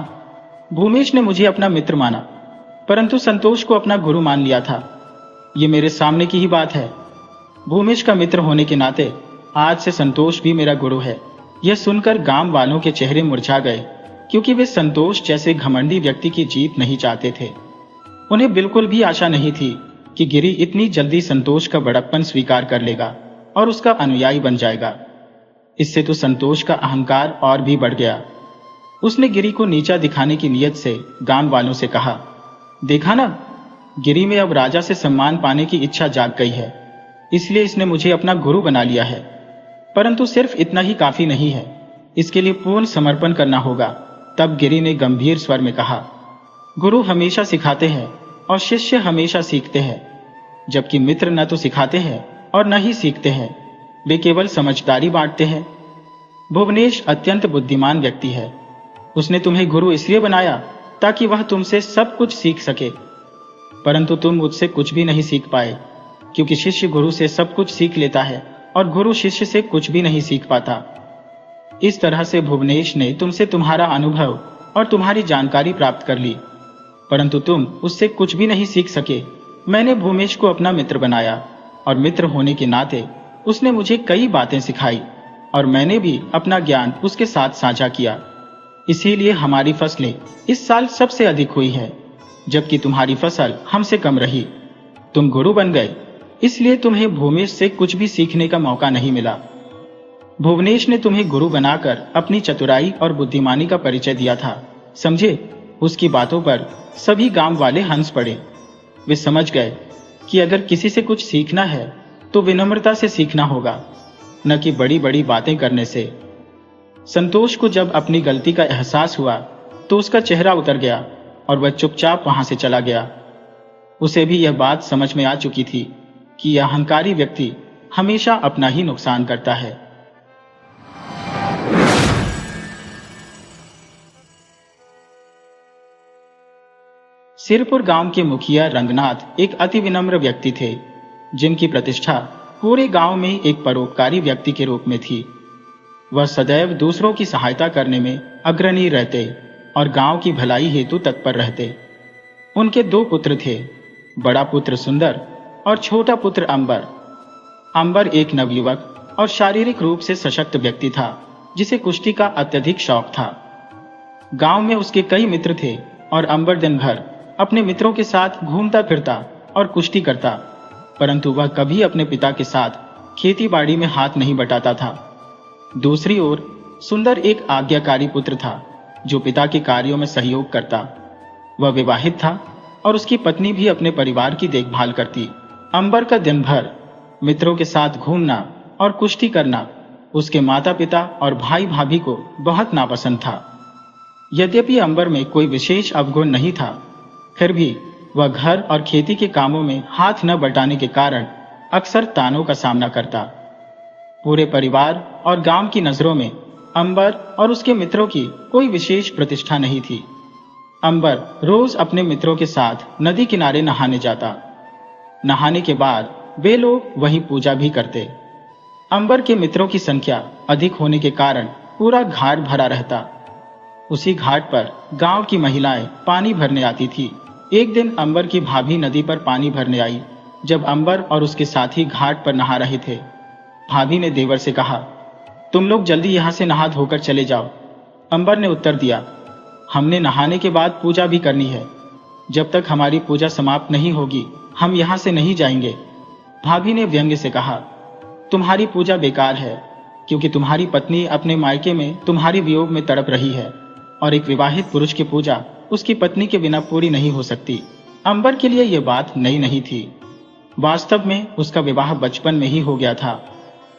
भूमेश ने मुझे अपना मित्र माना, परंतु संतोष को अपना गुरु मान लिया था। ये मेरे सामने की ही बात है। भूमेश का मित्र होने के नाते आज से संतोष भी मेरा गुरु है। यह सुनकर गांव वालों के चेहरे मुरझा गए, क्योंकि वे संतोष जैसे घमंडी व्यक्ति की जीत नहीं चाहते थे। उन्हें बिल्कुल भी आशा नहीं थी कि गिरी इतनी जल्दी संतोष का बड़प्पन स्वीकार कर लेगा। और उसका अनुयायी बन जाएगा। इससे तो संतोष का अहंकार और भी बढ़ गया। उसने गिरी को नीचा दिखाने की नीयत से गांव वालों से कहा, देखा ना, गिरी में अब राजा से सम्मान पाने की इच्छा जाग गई है, इसलिए इसने मुझे अपना गुरु बना लिया है। परंतु सिर्फ इतना ही काफी नहीं है, इसके लिए पूर्ण समर्पण करना होगा। तब गिरी ने गंभीर स्वर में कहा, गुरु हमेशा सिखाते हैं और शिष्य हमेशा सीखते हैं, जबकि मित्र न तो सिखाते हैं और न ही सीखते हैं, वे केवल समझदारी बांटते हैं। भुवनेश अत्यंत बुद्धिमान व्यक्ति है। उसने तुम्हें गुरु इसलिए बनाया ताकि वह तुमसे सब कुछ सीख सके, परंतु तुम मुझसे कुछ भी नहीं सीख पाए, क्योंकि शिष्य गुरु से सब कुछ सीख लेता है और गुरु शिष्य से कुछ भी नहीं सीख पाता। इस तरह से भुवनेश ने तुमसे तुम्हारा अनुभव और तुम्हारी जानकारी प्राप्त कर ली, परंतु तुम उससे कुछ भी नहीं सीख सके। मैंने भूमेश को अपना मित्र बनाया और मित्र होने के नाते उसने मुझे कई बातें सिखाई और मैंने भी अपना ज्ञान उसके साथ साझा किया। इसीलिए हमारी फसलें इस साल सबसे अधिक हुई है, जबकि तुम्हारी फसल हमसे कम रही। तुम गुरु बन गए, इसलिए तुम्हें भूमेश से कुछ भी सीखने का मौका नहीं मिला। भुवनेश ने तुम्हें गुरु बनाकर अपनी चतुराई और बुद्धिमानी का परिचय दिया था, समझे। उसकी बातों पर सभी गांव वाले हंस पड़े। वे समझ गए कि अगर किसी से कुछ सीखना है तो विनम्रता से सीखना होगा, न कि बड़ी बड़ी बातें करने से। संतोष को जब अपनी गलती का एहसास हुआ तो उसका चेहरा उतर गया और वह चुपचाप वहां से चला गया। उसे भी यह बात समझ में आ चुकी थी कि यह अहंकारी व्यक्ति हमेशा अपना ही नुकसान करता है। सिरपुर गांव के मुखिया रंगनाथ एक अति विनम्र व्यक्ति थे, जिनकी प्रतिष्ठा पूरे गांव में एक परोपकारी व्यक्ति के रूप में थी। वह सदैव दूसरों की सहायता करने में अग्रणी रहते और गांव की भलाई हेतु तत्पर रहते। उनके 2 पुत्र थे, बड़ा पुत्र सुंदर और छोटा पुत्र अंबर। अंबर एक नवयुवक और शारीरिक रूप से सशक्त व्यक्ति था, जिसे कुश्ती का अत्यधिक शौक था। गांव में उसके कई मित्र थे और अंबर दिन भर अपने मित्रों के साथ घूमता फिरता और कुश्ती करता, परंतु वह कभी अपने पिता के साथ खेती बाड़ी में हाथ नहीं बटाता था। दूसरी ओर सुंदर एक आज्ञाकारी पुत्र था, जो पिता के कार्यों में सहयोग करता। वह विवाहित था और उसकी पत्नी भी अपने परिवार की देखभाल करती। अंबर का दिन भर मित्रों के साथ घूमना और कुश्ती करना उसके माता पिता और भाई भाभी को बहुत नापसंद था। यद्यपि अंबर में कोई विशेष अवगुण नहीं था, फिर भी वह घर और खेती के कामों में हाथ न बटाने के कारण अक्सर तानों का सामना करता। पूरे परिवार और गांव की नजरों में अंबर और उसके मित्रों की कोई विशेष प्रतिष्ठा नहीं थी। अंबर रोज अपने मित्रों के साथ नदी किनारे नहाने जाता। नहाने के बाद वे लोग वहीं पूजा भी करते। अंबर के मित्रों की संख्या अधिक होने के कारण पूरा घाट भरा रहता। उसी घाट पर गांव की महिलाएं पानी भरने आती थी। एक दिन अंबर की भाभी नदी पर पानी भरने आई। जब अंबर और उसके साथी घाट पर नहा रहे थे, भाभी ने देवर से कहा, तुम लोग जल्दी यहां से नहा धोकर चले जाओ। अंबर ने उत्तर दिया, हमने नहाने के बाद पूजा भी करनी है। जब तक हमारी पूजा समाप्त नहीं होगी हम यहां से नहीं जाएंगे। भाभी ने व्यंग्य से कहा, तुम्हारी पूजा बेकार है, क्योंकि तुम्हारी पत्नी अपने मायके में तुम्हारे वियोग में तड़प रही है और एक विवाहित पुरुष की पूजा उसकी पत्नी के बिना पूरी नहीं हो सकती। अंबर के लिए यह बात नई नहीं थी। वास्तव में उसका विवाह बचपन में ही हो गया था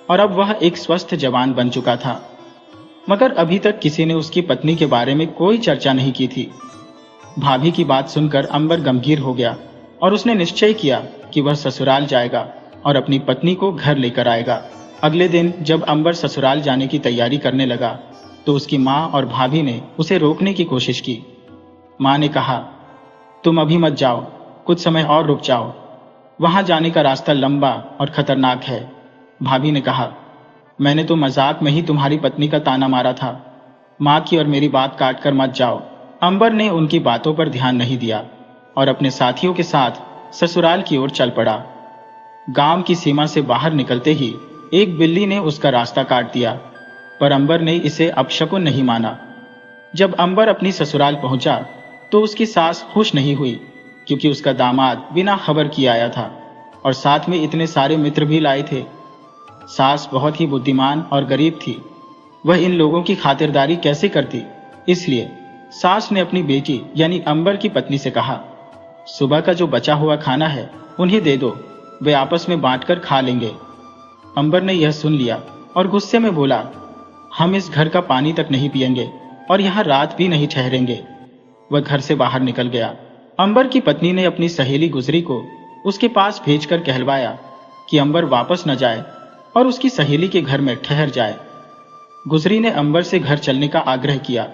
और अब वह एक स्वस्थ जवान बन चुका था, मगर अभी तक किसी ने उसकी पत्नी के बारे में कोई चर्चा नहीं की थी। भाभी की बात सुनकर अंबर गंभीर हो गया और उसने निश्चय किया कि वह ससुराल जाएगा और अपनी पत्नी को घर लेकर आएगा। अगले दिन जब अंबर ससुराल जाने की तैयारी करने लगा तो उसकी माँ और भाभी ने उसे रोकने की कोशिश की। माँ ने कहा, तुम अभी मत जाओ, कुछ समय और रुक जाओ, वहां जाने का रास्ता लंबा और खतरनाक है। भाभी ने कहा, मैंने तो मजाक में ही तुम्हारी पत्नी का ताना मारा था। माँ की और मेरी बात काट कर मत जाओ। अंबर ने उनकी बातों पर ध्यान नहीं दिया और अपने साथियों के साथ ससुराल की ओर चल पड़ा। गांव की सीमा से बाहर निकलते ही एक बिल्ली ने उसका रास्ता काट दिया, पर अंबर ने इसे अपशकुन नहीं माना। जब अंबर अपनी ससुराल पहुंचा तो उसकी सास खुश नहीं हुई, क्योंकि उसका दामाद बिना खबर किए आया था और साथ में इतने सारे मित्र भी लाए थे। सास बहुत ही बुद्धिमान और गरीब थी। वह इन लोगों की खातिरदारी कैसे करती? इसलिए सास ने अपनी बेटी यानी अंबर की पत्नी से कहा, सुबह का जो बचा हुआ खाना है उन्हें दे दो, वे आपस में बांटकर खा लेंगे। अंबर ने यह सुन लिया और गुस्से में बोला, हम इस घर का पानी तक नहीं पिएंगे और यहाँ रात भी नहीं ठहरेंगे। वह घर से बाहर निकल गया। अंबर की पत्नी ने अपनी सहेली गुजरी को उसके पास भेजकर कहलवाया कि अंबर वापस न जाए और उसकी सहेली के घर में ठहर जाए। गुजरी ने अंबर से घर चलने का आग्रह किया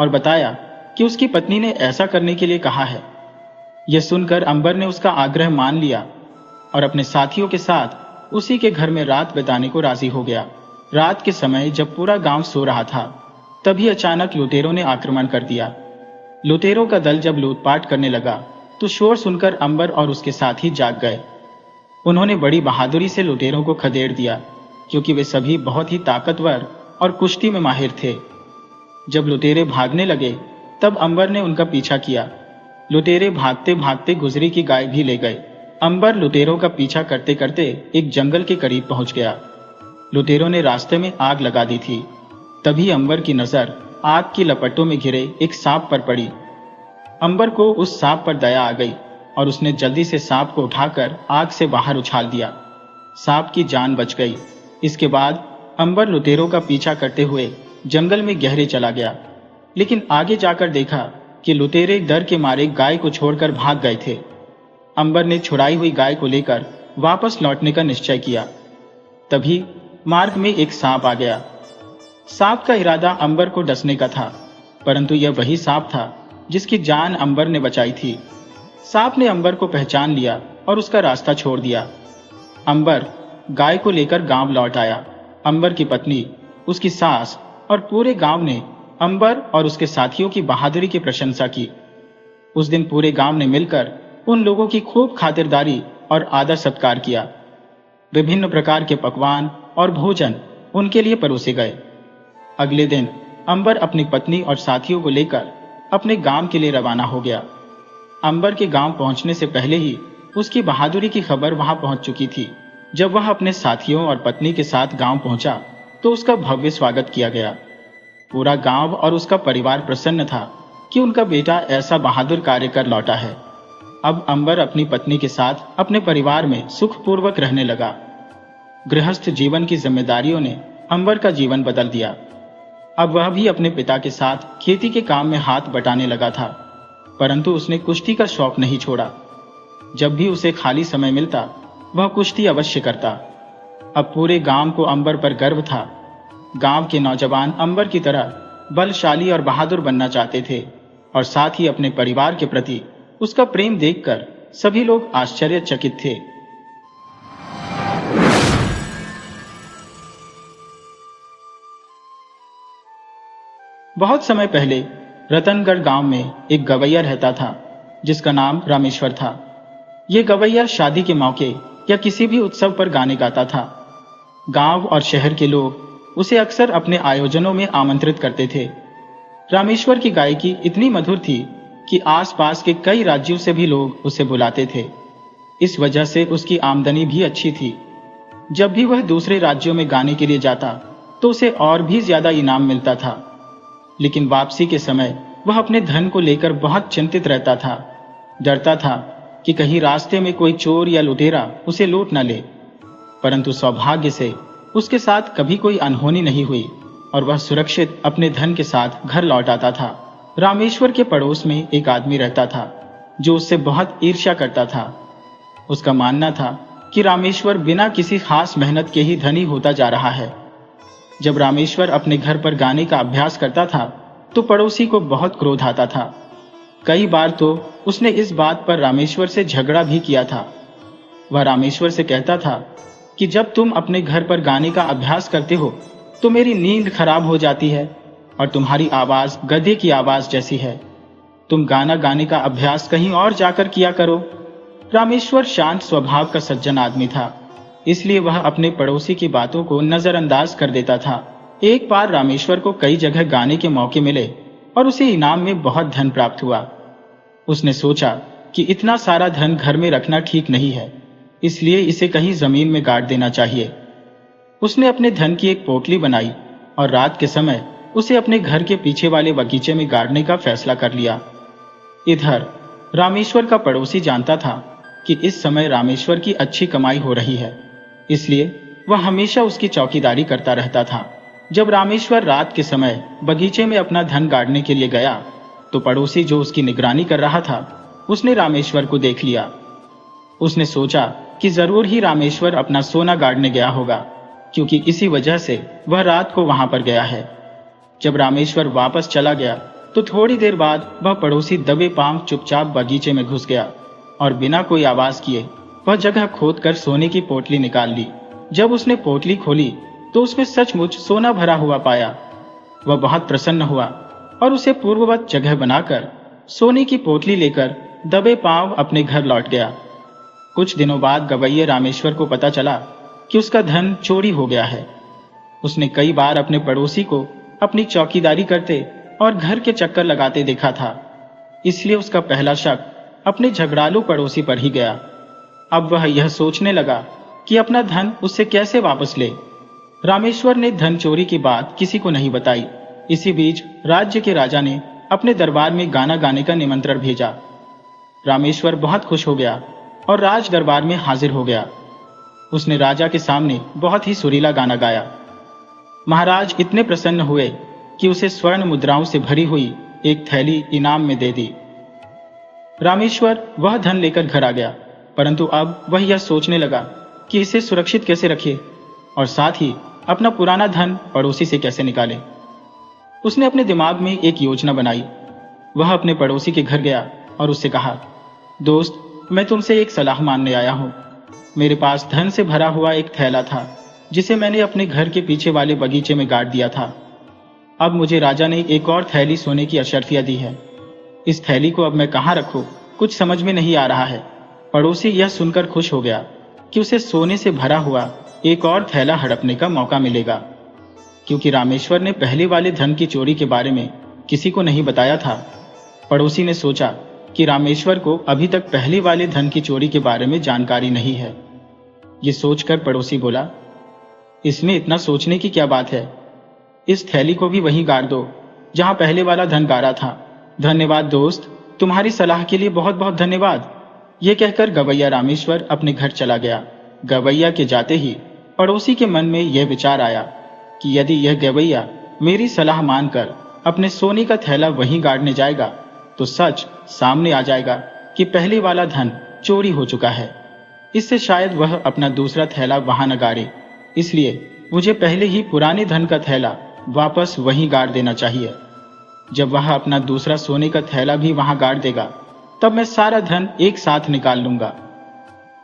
और बताया कि उसकी पत्नी ने ऐसा करने के लिए कहा है। यह सुनकर अंबर ने उसका आग्रह मान लिया और अपने साथियों के साथ उसी के घर में रात बिताने को राजी हो गया। रात के समय जब पूरा गांव सो रहा था, तभी अचानक लुटेरों ने आक्रमण कर दिया। लुटेरों का दल जब लूटपाट करने लगा तो शोर सुनकर अंबर और उसके साथी जाग गए। उन्होंने बड़ी बहादुरी से लुटेरों को खदेड़ दिया, क्योंकि वे सभी बहुत ही ताकतवर और कुश्ती में माहिर थे। जब लुटेरे भागने लगे तब अंबर ने उनका पीछा किया। लुटेरे भागते भागते गुजरी की गाय भी ले गए। अंबर लुटेरों का पीछा करते करते एक जंगल के करीब पहुंच गया। लुटेरों ने रास्ते में आग लगा दी थी। तभी अंबर की नजर आग की लपटों में घिरे एक सांप पर पड़ी। अंबर को उस सांप पर दया आ गई और उसने जल्दी से सांप को उठाकर आग से बाहर उछाल दिया। सांप की जान बच गई। इसके बाद अंबर लुटेरों का पीछा करते हुए जंगल में गहरे चला गया, लेकिन आगे जाकर देखा कि लुटेरे डर के मारे गाय को छोड़कर भाग गए थे। अंबर ने छुड़ाई हुई गाय को लेकर वापस लौटने का निश्चय किया। तभी मार्ग में एक सांप आ गया। सांप का इरादा अंबर को डसने का था, परंतु यह वही सांप था जिसकी जान अंबर ने बचाई थी। सांप ने अंबर को पहचान लिया और उसका रास्ता छोड़ दिया। अंबर गाय को लेकर गांव लौट आया। अंबर की पत्नी, उसकी सास और पूरे गांव ने अंबर और उसके साथियों की बहादुरी की प्रशंसा की। उस दिन पूरे गांव ने मिलकर उन लोगों की खूब खातिरदारी और आदर सत्कार किया। विभिन्न प्रकार के पकवान और भोजन उनके लिए परोसे गए। अगले दिन अंबर अपनी पत्नी और साथियों को लेकर अपने गांव के लिए रवाना हो गया। अंबर के गांव पहुंचने से पहले ही उसकी बहादुरी की खबर वहां पहुंच चुकी थी। जब वह अपने साथियों और पत्नी के साथ गांव पहुंचा तो उसका भव्य स्वागत किया गया। पूरा गांव और उसका परिवार प्रसन्न था कि उनका बेटा ऐसा बहादुर कार्य कर लौटा है। अब अंबर अपनी पत्नी के साथ अपने परिवार में सुखपूर्वक रहने लगा। गृहस्थ जीवन की जिम्मेदारियों ने अंबर का जीवन बदल दिया। अब वह भी अपने पिता के साथ खेती के काम में हाथ बटाने लगा था, परंतु उसने कुश्ती का शौक नहीं छोड़ा। जब भी उसे खाली समय मिलता वह कुश्ती अवश्य करता। अब पूरे गांव को अंबर पर गर्व था। गांव के नौजवान अंबर की तरह बलशाली और बहादुर बनना चाहते थे और साथ ही अपने परिवार के प्रति उसका प्रेम देखकर सभी लोग आश्चर्यचकित थे। बहुत समय पहले रतनगढ़ गांव में एक गवैया रहता था जिसका नाम रामेश्वर था। यह गवैया शादी के मौके या किसी भी उत्सव पर गाने गाता था। गांव और शहर के लोग उसे अक्सर अपने आयोजनों में आमंत्रित करते थे। रामेश्वर की गायकी इतनी मधुर थी कि आसपास के कई राज्यों से भी लोग उसे बुलाते थे। इस वजह से उसकी आमदनी भी अच्छी थी। जब भी वह दूसरे राज्यों में गाने के लिए जाता तो उसे और भी ज्यादा इनाम मिलता था। लेकिन वापसी के समय वह अपने धन को लेकर बहुत चिंतित रहता था। डरता था कि कहीं रास्ते में कोई चोर या लुटेरा उसे लूट न ले। परंतु सौभाग्य से उसके साथ कभी कोई अनहोनी नहीं हुई और वह सुरक्षित अपने धन के साथ घर लौट आता था। रामेश्वर के पड़ोस में एक आदमी रहता था जो उससे बहुत ईर्ष्या करता था। उसका मानना था कि रामेश्वर बिना किसी खास मेहनत के ही धनी होता जा रहा है। जब रामेश्वर अपने घर पर गाने का अभ्यास करता था तो पड़ोसी को बहुत क्रोध आता था। कई बार तो उसने इस बात पर रामेश्वर से झगड़ा भी किया था। वह रामेश्वर से कहता था कि जब तुम अपने घर पर गाने का अभ्यास करते हो तो मेरी नींद खराब हो जाती है और तुम्हारी आवाज गधे की आवाज जैसी है। तुम गाना गाने का अभ्यास कहीं और जाकर किया करो। रामेश्वर शांत स्वभाव का सज्जन आदमी था, इसलिए वह अपने पड़ोसी की बातों को नजरअंदाज कर देता था। एक बार रामेश्वर को कई जगह गाने के मौके मिले और उसे इनाम में बहुत धन प्राप्त हुआ। उसने सोचा कि इतना सारा धन घर में रखना ठीक नहीं है, इसलिए इसे कहीं जमीन में गाड़ देना चाहिए। उसने अपने धन की एक पोटली बनाई और रात के समय उसे अपने घर के पीछे वाले बगीचे में गाड़ने का फैसला कर लिया। इधर रामेश्वर का पड़ोसी जानता था कि इस समय रामेश्वर की अच्छी कमाई हो रही है, इसलिए वह हमेशा उसकी चौकीदारी करता रहता था। जब रामेश्वर रात के समय बगीचे में अपना धन गाड़ने के लिए गया तो पड़ोसी जो उसकी निगरानी कर रहा था उसने रामेश्वर को देख लिया। उसने सोचा कि जरूर ही रामेश्वर अपना सोना गाड़ने गया होगा, क्योंकि इसी वजह से वह रात को वहां पर गया है। जब रामेश्वर वापस चला गया तो थोड़ी देर बाद वह पड़ोसी दबे पांव चुपचाप बगीचे में घुस गया और बिना कोई आवाज किए वह जगह खोदकर सोने की पोटली निकाल ली। जब उसने पोटली खोली तो उसमें सचमुच सोना भरा हुआ पाया। वह बहुत प्रसन्न हुआ और उसे पूर्ववत जगह बनाकर सोने की पोटली लेकर दबे पांव अपने घर लौट गया। कुछ दिनों बाद गवैये रामेश्वर को पता चला कि उसका धन चोरी हो गया है। उसने कई बार अपने पड़ोसी को अपनी चौकीदारी करते और घर के चक्कर लगाते देखा था, इसलिए उसका पहला शक अपने झगड़ालू पड़ोसी पर ही गया। अब वह यह सोचने लगा कि अपना धन उससे कैसे वापस ले। रामेश्वर ने धन चोरी की बात किसी को नहीं बताई। इसी बीच राज्य के राजा ने अपने दरबार में गाना गाने का निमंत्रण भेजा। रामेश्वर बहुत खुश हो गया और राज दरबार में हाजिर हो गया। उसने राजा के सामने बहुत ही सुरीला गाना गाया। महाराज इतने प्रसन्न हुए कि उसे स्वर्ण मुद्राओं से भरी हुई एक थैली इनाम में दे दी। रामेश्वर वह धन लेकर घर आ गया, परंतु अब वह यह सोचने लगा कि इसे सुरक्षित कैसे रखे और साथ ही अपना पुराना धन पड़ोसी से कैसे निकाले। उसने अपने दिमाग में एक योजना बनाई। वह अपने पड़ोसी के घर गया और उससे कहा, दोस्त, मैं तुमसे एक सलाह मांगने आया हूं। मेरे पास धन से भरा हुआ एक थैला था जिसे मैंने अपने घर के पीछे वाले बगीचे में गाड़ दिया था। अब मुझे राजा ने एक और थैली सोने की अशर्फिया दी है। इस थैली को अब मैं कहाँ रखूं, कुछ समझ में नहीं आ रहा है। पड़ोसी यह सुनकर खुश हो गया कि उसे सोने से भरा हुआ एक और थैला हड़पने का मौका मिलेगा। क्योंकि रामेश्वर ने पहले वाले धन की चोरी के बारे में किसी को नहीं बताया था, पड़ोसी ने सोचा कि रामेश्वर को अभी तक पहले वाले धन की चोरी के बारे में जानकारी नहीं है। ये सोचकर पड़ोसी बोला, इसमें इतना सोचने की क्या बात है, इस थैली को भी वहीं गाड़ दो जहां पहले वाला धन गाड़ा था। धन्यवाद दोस्त, तुम्हारी सलाह के लिए बहुत बहुत धन्यवाद। यह कहकर गवैया रामेश्वर अपने घर चला गया। गवैया के जाते ही पड़ोसी के मन में यह विचार आया कि यदि यह गवैया मेरी सलाह मानकर अपने सोने का थैला वहीं गाड़ने जाएगा तो सच सामने आ जाएगा कि पहले वाला धन चोरी हो चुका है। इससे शायद वह अपना दूसरा थैला वहां न गाड़े, इसलिए मुझे पहले ही पुराने धन का थैला वापस वहीं गाड़ देना चाहिए। जब वह अपना दूसरा सोने का थैला भी वहां गाड़ देगा तब मैं सारा धन एक साथ निकाल लूंगा।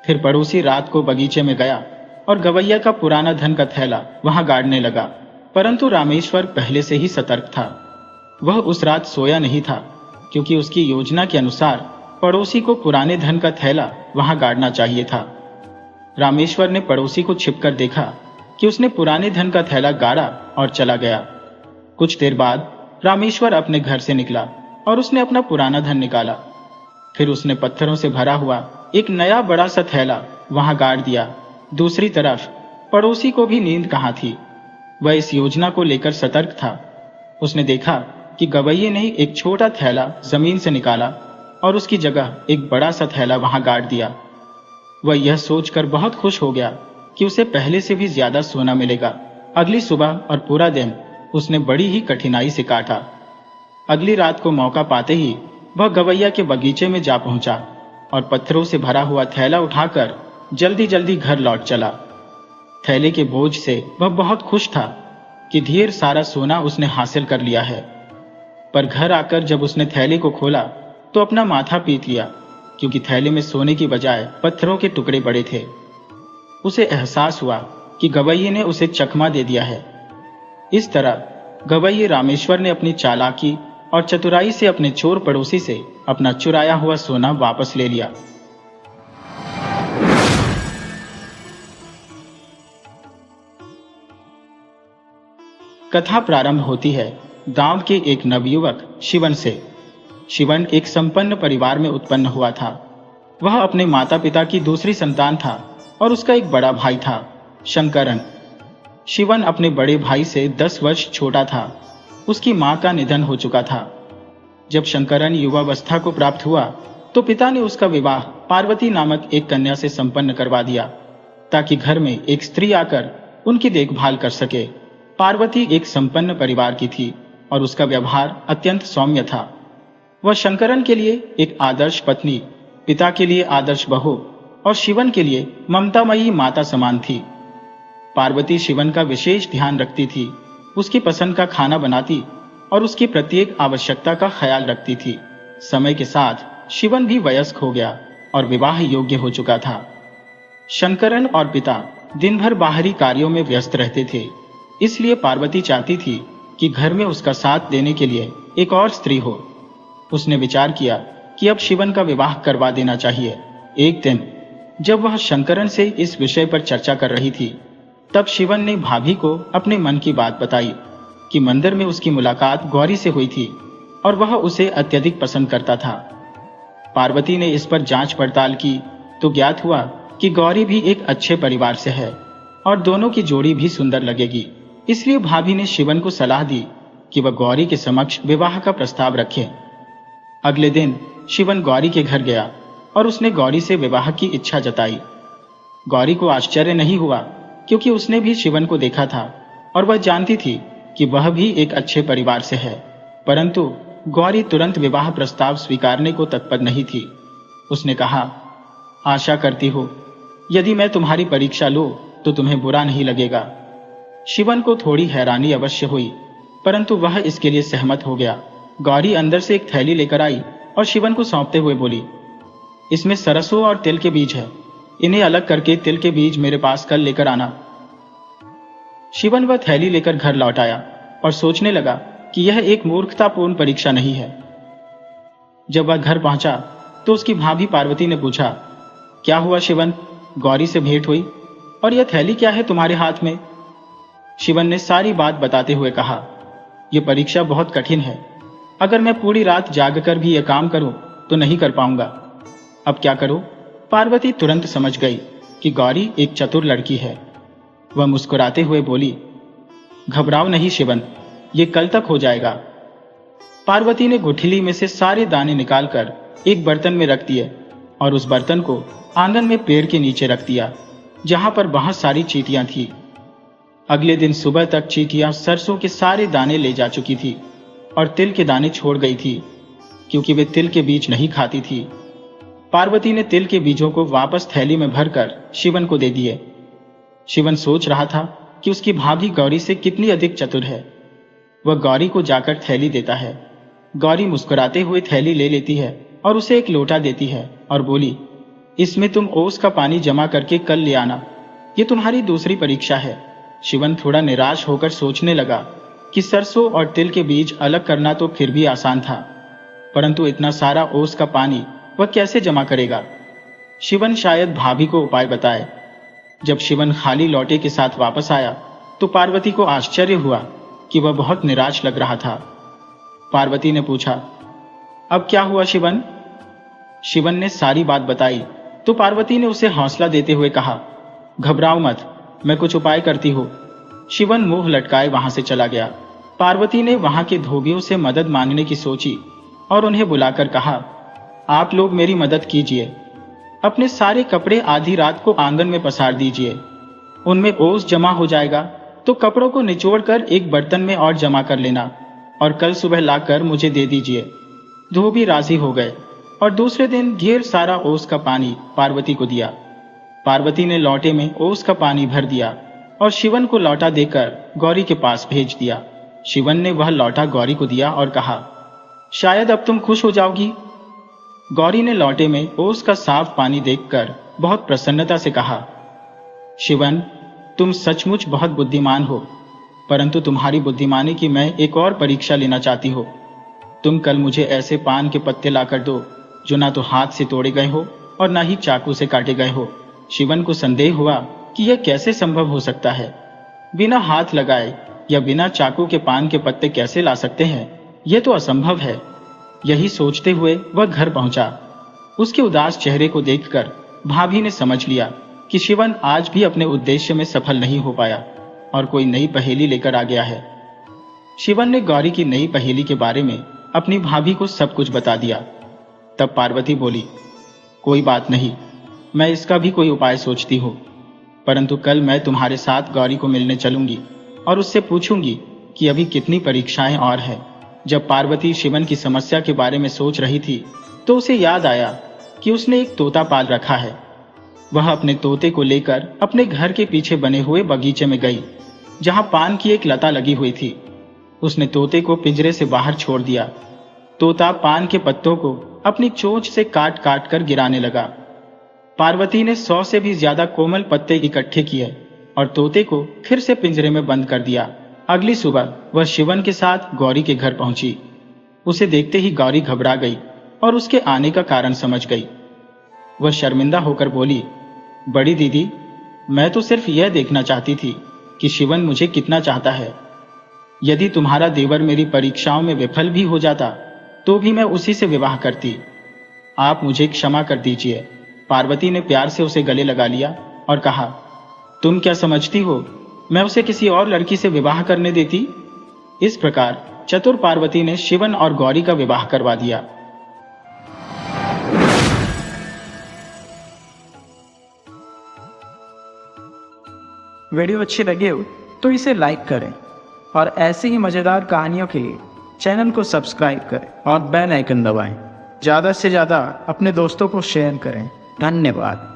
फिर पड़ोसी रात को बगीचे में गया और गवैया का पुराना धन का थैला वहां गाड़ने लगा, परंतु रामेश्वर पहले से ही सतर्क था। वह उस रात सोया नहीं था, क्योंकि उसकी योजना के अनुसार पड़ोसी को पुराने धन का थैला वहां गाड़ना चाहिए था। रामेश्वर ने पड़ोसी को छिपकर देखा कि उसने पुराने धन का थैला गाड़ा और चला गया। कुछ देर बाद रामेश्वर अपने घर से निकला और उसने अपना पुराना धन निकाला। फिर उसने पत्थरों से भरा हुआ एक नया बड़ा सा थैला वहां गाड़ दिया। दूसरी तरफ पड़ोसी को भी नींद कहां थी, वह इस योजना को लेकर सतर्क था। उसने देखा कि गवैये ने एक छोटा थैला जमीन से निकाला और उसकी जगह एक बड़ा सा थैला वहां गाड़ दिया। वह यह सोचकर बहुत खुश हो गया कि उसे पहले से भी ज्यादा सोना मिलेगा। अगली सुबह और पूरा दिन उसने बड़ी ही कठिनाई से काटा। अगली रात को मौका पाते ही वह गवैया के बगीचे में जा पहुंचा और पत्थरों से भरा हुआ थैला उठाकर जल्दी जल्दी घर लौट चला। थैले के बोझ से वह बहुत खुश था कि ढेर सारा सोना उसने हासिल कर लिया है। पर घर आकर जब उसने थैले को खोला तो अपना माथा पीट लिया, क्योंकि थैले में सोने की बजाय पत्थरों के टुकड़े पड़े थे। उसे एहसास हुआ कि गवैये ने उसे चकमा दे दिया है। इस तरह गवैये रामेश्वर ने अपनी चालाकी और चतुराई से अपने चोर पड़ोसी से अपना चुराया हुआ सोना वापस ले लिया। कथा प्रारंभ होती है गांव के एक नवयुवक शिवन से। शिवन एक संपन्न परिवार में उत्पन्न हुआ था। वह अपने माता पिता की दूसरी संतान था और उसका एक बड़ा भाई था, शंकरन। शिवन अपने बड़े भाई से 10 वर्ष छोटा था। उसकी मां का निधन हो चुका था। जब शंकरन युवावस्था को प्राप्त हुआ तो पिता ने उसका विवाह पार्वती नामक एक कन्या से संपन्न करवा दिया, ताकि घर में एक स्त्री आकर उनकी देखभाल कर सके। पार्वती एक संपन्न परिवार की थी और उसका व्यवहार अत्यंत सौम्य था। वह शंकरन के लिए एक आदर्श पत्नी, पिता के लिए आदर्श बहू और शिवन के लिए ममतामयी माता समान थी। पार्वती शिवन का विशेष ध्यान रखती थी, उसकी पसंद का खाना बनाती और उसकी प्रत्येक आवश्यकता का ख्याल रखती थी। समय के साथ शिवन भी वयस्क हो गया और विवाह योग्य हो चुका था। शंकरन और पिता दिन भर बाहरी कार्यों में व्यस्त रहते थे, इसलिए पार्वती चाहती थी कि घर में उसका साथ देने के लिए एक और स्त्री हो। उसने विचार किया कि अब शिवन का विवाह करवा देना चाहिए। एक दिन जब वह शंकरन से इस विषय पर चर्चा कर रही थी, तब शिवन ने भाभी को अपने मन की बात बताई कि मंदिर में उसकी मुलाकात गौरी से हुई थी और वह उसे अत्यधिक पसंद करता था। पार्वती ने इस पर जांच पड़ताल की तो ज्ञात हुआ कि गौरी भी एक अच्छे परिवार से है और दोनों की जोड़ी भी सुंदर लगेगी। इसलिए भाभी ने शिवन को सलाह दी कि वह गौरी के समक्ष विवाह का प्रस्ताव रखे। अगले दिन शिवन गौरी के घर गया और उसने गौरी से विवाह की इच्छा जताई। गौरी को आश्चर्य नहीं हुआ, क्योंकि उसने भी शिवन को देखा था और वह जानती थी कि वह भी एक अच्छे परिवार से है। परंतु गौरी तुरंत विवाह प्रस्ताव स्वीकारने को तत्पर नहीं थी। उसने कहा, आशा करती हो यदि मैं तुम्हारी परीक्षा लूं तो तुम्हें बुरा नहीं लगेगा। शिवन को थोड़ी हैरानी अवश्य हुई, परंतु वह इसके लिए सहमत हो गया। गौरी अंदर से एक थैली लेकर आई और शिवन को सौंपते हुए बोली, इसमें सरसों और तिल के बीज है, इन्हें अलग करके तिल के बीज मेरे पास कल लेकर आना। शिवन वह थैली लेकर घर लौट आया और सोचने लगा कि यह एक मूर्खतापूर्ण परीक्षा नहीं है। जब वह घर पहुंचा तो उसकी भाभी पार्वती ने पूछा, क्या हुआ शिवन, गौरी से भेंट हुई और यह थैली क्या है तुम्हारे हाथ में? शिवन ने सारी बात बताते हुए कहा, यह परीक्षा बहुत कठिन है। अगर मैं पूरी रात जागकर भी यह काम करूं तो नहीं कर पाऊंगा। अब क्या करूं? पार्वती तुरंत समझ गई कि गौरी एक चतुर लड़की है। वह मुस्कुराते हुए बोली, घबराओ नहीं शिवन, ये कल तक हो जाएगा। पार्वती ने गुठली में से सारे दाने निकालकर एक बर्तन में रख दिए और उस बर्तन को आंगन में पेड़ के नीचे रख दिया, जहां पर बहुत सारी चींटियां थी। अगले दिन सुबह तक चींटियां सरसों के सारे दाने ले जा चुकी थी और तिल के दाने छोड़ गई थी, क्योंकि वे तिल के बीज नहीं खाती थी। पार्वती ने तिल के बीजों को वापस थैली में भरकर शिवन को दे दिए। शिवन सोच रहा था कि उसकी भाभी गौरी से कितनी अधिक चतुर है। वह गौरी को जाकर थैली देता है। गौरी मुस्कुराते हुए थैली ले लेती है और उसे एक लोटा देती है और बोली, इसमें तुम ओस का पानी जमा करके कल ले आना, ये तुम्हारी दूसरी परीक्षा है। शिवन थोड़ा निराश होकर सोचने लगा कि सरसों और तिल के बीज अलग करना तो फिर भी आसान था, परंतु इतना सारा ओस का पानी वह कैसे जमा करेगा? शिवन शायद भाभी को उपाय बताए। जब शिवन खाली लोटे के साथ वापस आया तो पार्वती को आश्चर्य हुआ कि वह बहुत निराश लग रहा था। पार्वती ने पूछा, अब क्या हुआ शिवन? शिवन ने सारी बात बताई तो पार्वती ने उसे हौसला देते हुए कहा, घबराओ मत, मैं कुछ उपाय करती हूँ। शिवन मुंह लटकाए वहां से चला गया। पार्वती ने वहां के धोबियों से मदद मांगने की सोची और उन्हें बुलाकर कहा, आप लोग मेरी मदद कीजिए। अपने सारे कपड़े आधी रात को आंगन में पसार दीजिए, उनमें ओस जमा हो जाएगा तो कपड़ों को निचोड़कर एक बर्तन में और जमा कर लेना और कल सुबह लाकर मुझे दे दीजिए। धोबी राजी हो गए और दूसरे दिन ढेर सारा ओस का पानी पार्वती को दिया। पार्वती ने लौटे में ओस का पानी भर दिया और शिवन को लौटा देकर गौरी के पास भेज दिया। शिवन ने वह लौटा गौरी को दिया और कहा, शायद अब तुम खुश हो जाओगी। गौरी ने लौटे में ओस का साफ पानी देखकर बहुत प्रसन्नता से कहा, शिवन, तुम सचमुच बहुत बुद्धिमान हो, परंतु तुम्हारी बुद्धिमानी की मैं एक और परीक्षा लेना चाहती हो। तुम कल मुझे ऐसे पान के पत्ते लाकर दो जो ना तो हाथ से तोड़े गए हो और ना ही चाकू से काटे गए हो। शिवन को संदेह हुआ कि यह कैसे संभव हो सकता है। बिना हाथ लगाए या बिना चाकू के पान के पत्ते कैसे ला सकते हैं? यह तो असंभव है। यही सोचते हुए वह घर पहुंचा। उसके उदास चेहरे को देखकर भाभी ने समझ लिया कि शिवन आज भी अपने उद्देश्य में सफल नहीं हो पाया। और कोई नई पहेली लेकर आ गया है। शिवन ने गौरी की नई पहेली के बारे में अपनी भाभी को सब कुछ बता दिया। तब पार्वती बोली, कोई बात नहीं, मैं इसका भी कोई उपाय सोचती हूँ, परंतु कल मैं तुम्हारे साथ गौरी को मिलने चलूंगी और उससे पूछूंगी कि अभी कितनी परीक्षाएं और है। जब पार्वती शिवन की समस्या के बारे में सोच रही थी तो उसे याद आया कि उसने एक तोता पाल रखा है। वह अपने तोते को लेकर अपने घर के पीछे बने हुए बगीचे में गई, जहां पान की एक लता लगी हुई थी। उसने तोते को पिंजरे से बाहर छोड़ दिया। तोता पान के पत्तों को अपनी चोंच से काट काट कर गिराने लगा। पार्वती ने 100 से भी ज्यादा कोमल पत्ते इकट्ठे किए और तोते को फिर से पिंजरे में बंद कर दिया। अगली सुबह वह शिवन के साथ गौरी के घर पहुंची। उसे देखते ही गौरी घबरा गई और उसके आने का कारण समझ गई। वह शर्मिंदा होकर बोली, बड़ी दीदी, मैं तो सिर्फ यह देखना चाहती थी कि शिवन मुझे कितना चाहता है। यदि तुम्हारा देवर मेरी परीक्षाओं में विफल भी हो जाता तो भी मैं उसी से विवाह करती। आप मुझे क्षमा कर दीजिए। पार्वती ने प्यार से उसे गले लगा लिया और कहा, तुम क्या समझती हो मैं उसे किसी और लड़की से विवाह करने देती? इस प्रकार चतुर पार्वती ने शिवन और गौरी का विवाह करवा दिया। वीडियो अच्छी लगे हो तो इसे लाइक करें और ऐसी ही मज़ेदार कहानियों के लिए चैनल को सब्सक्राइब करें और बेल आइकन दबाएं। ज़्यादा से ज़्यादा अपने दोस्तों को शेयर करें। धन्यवाद।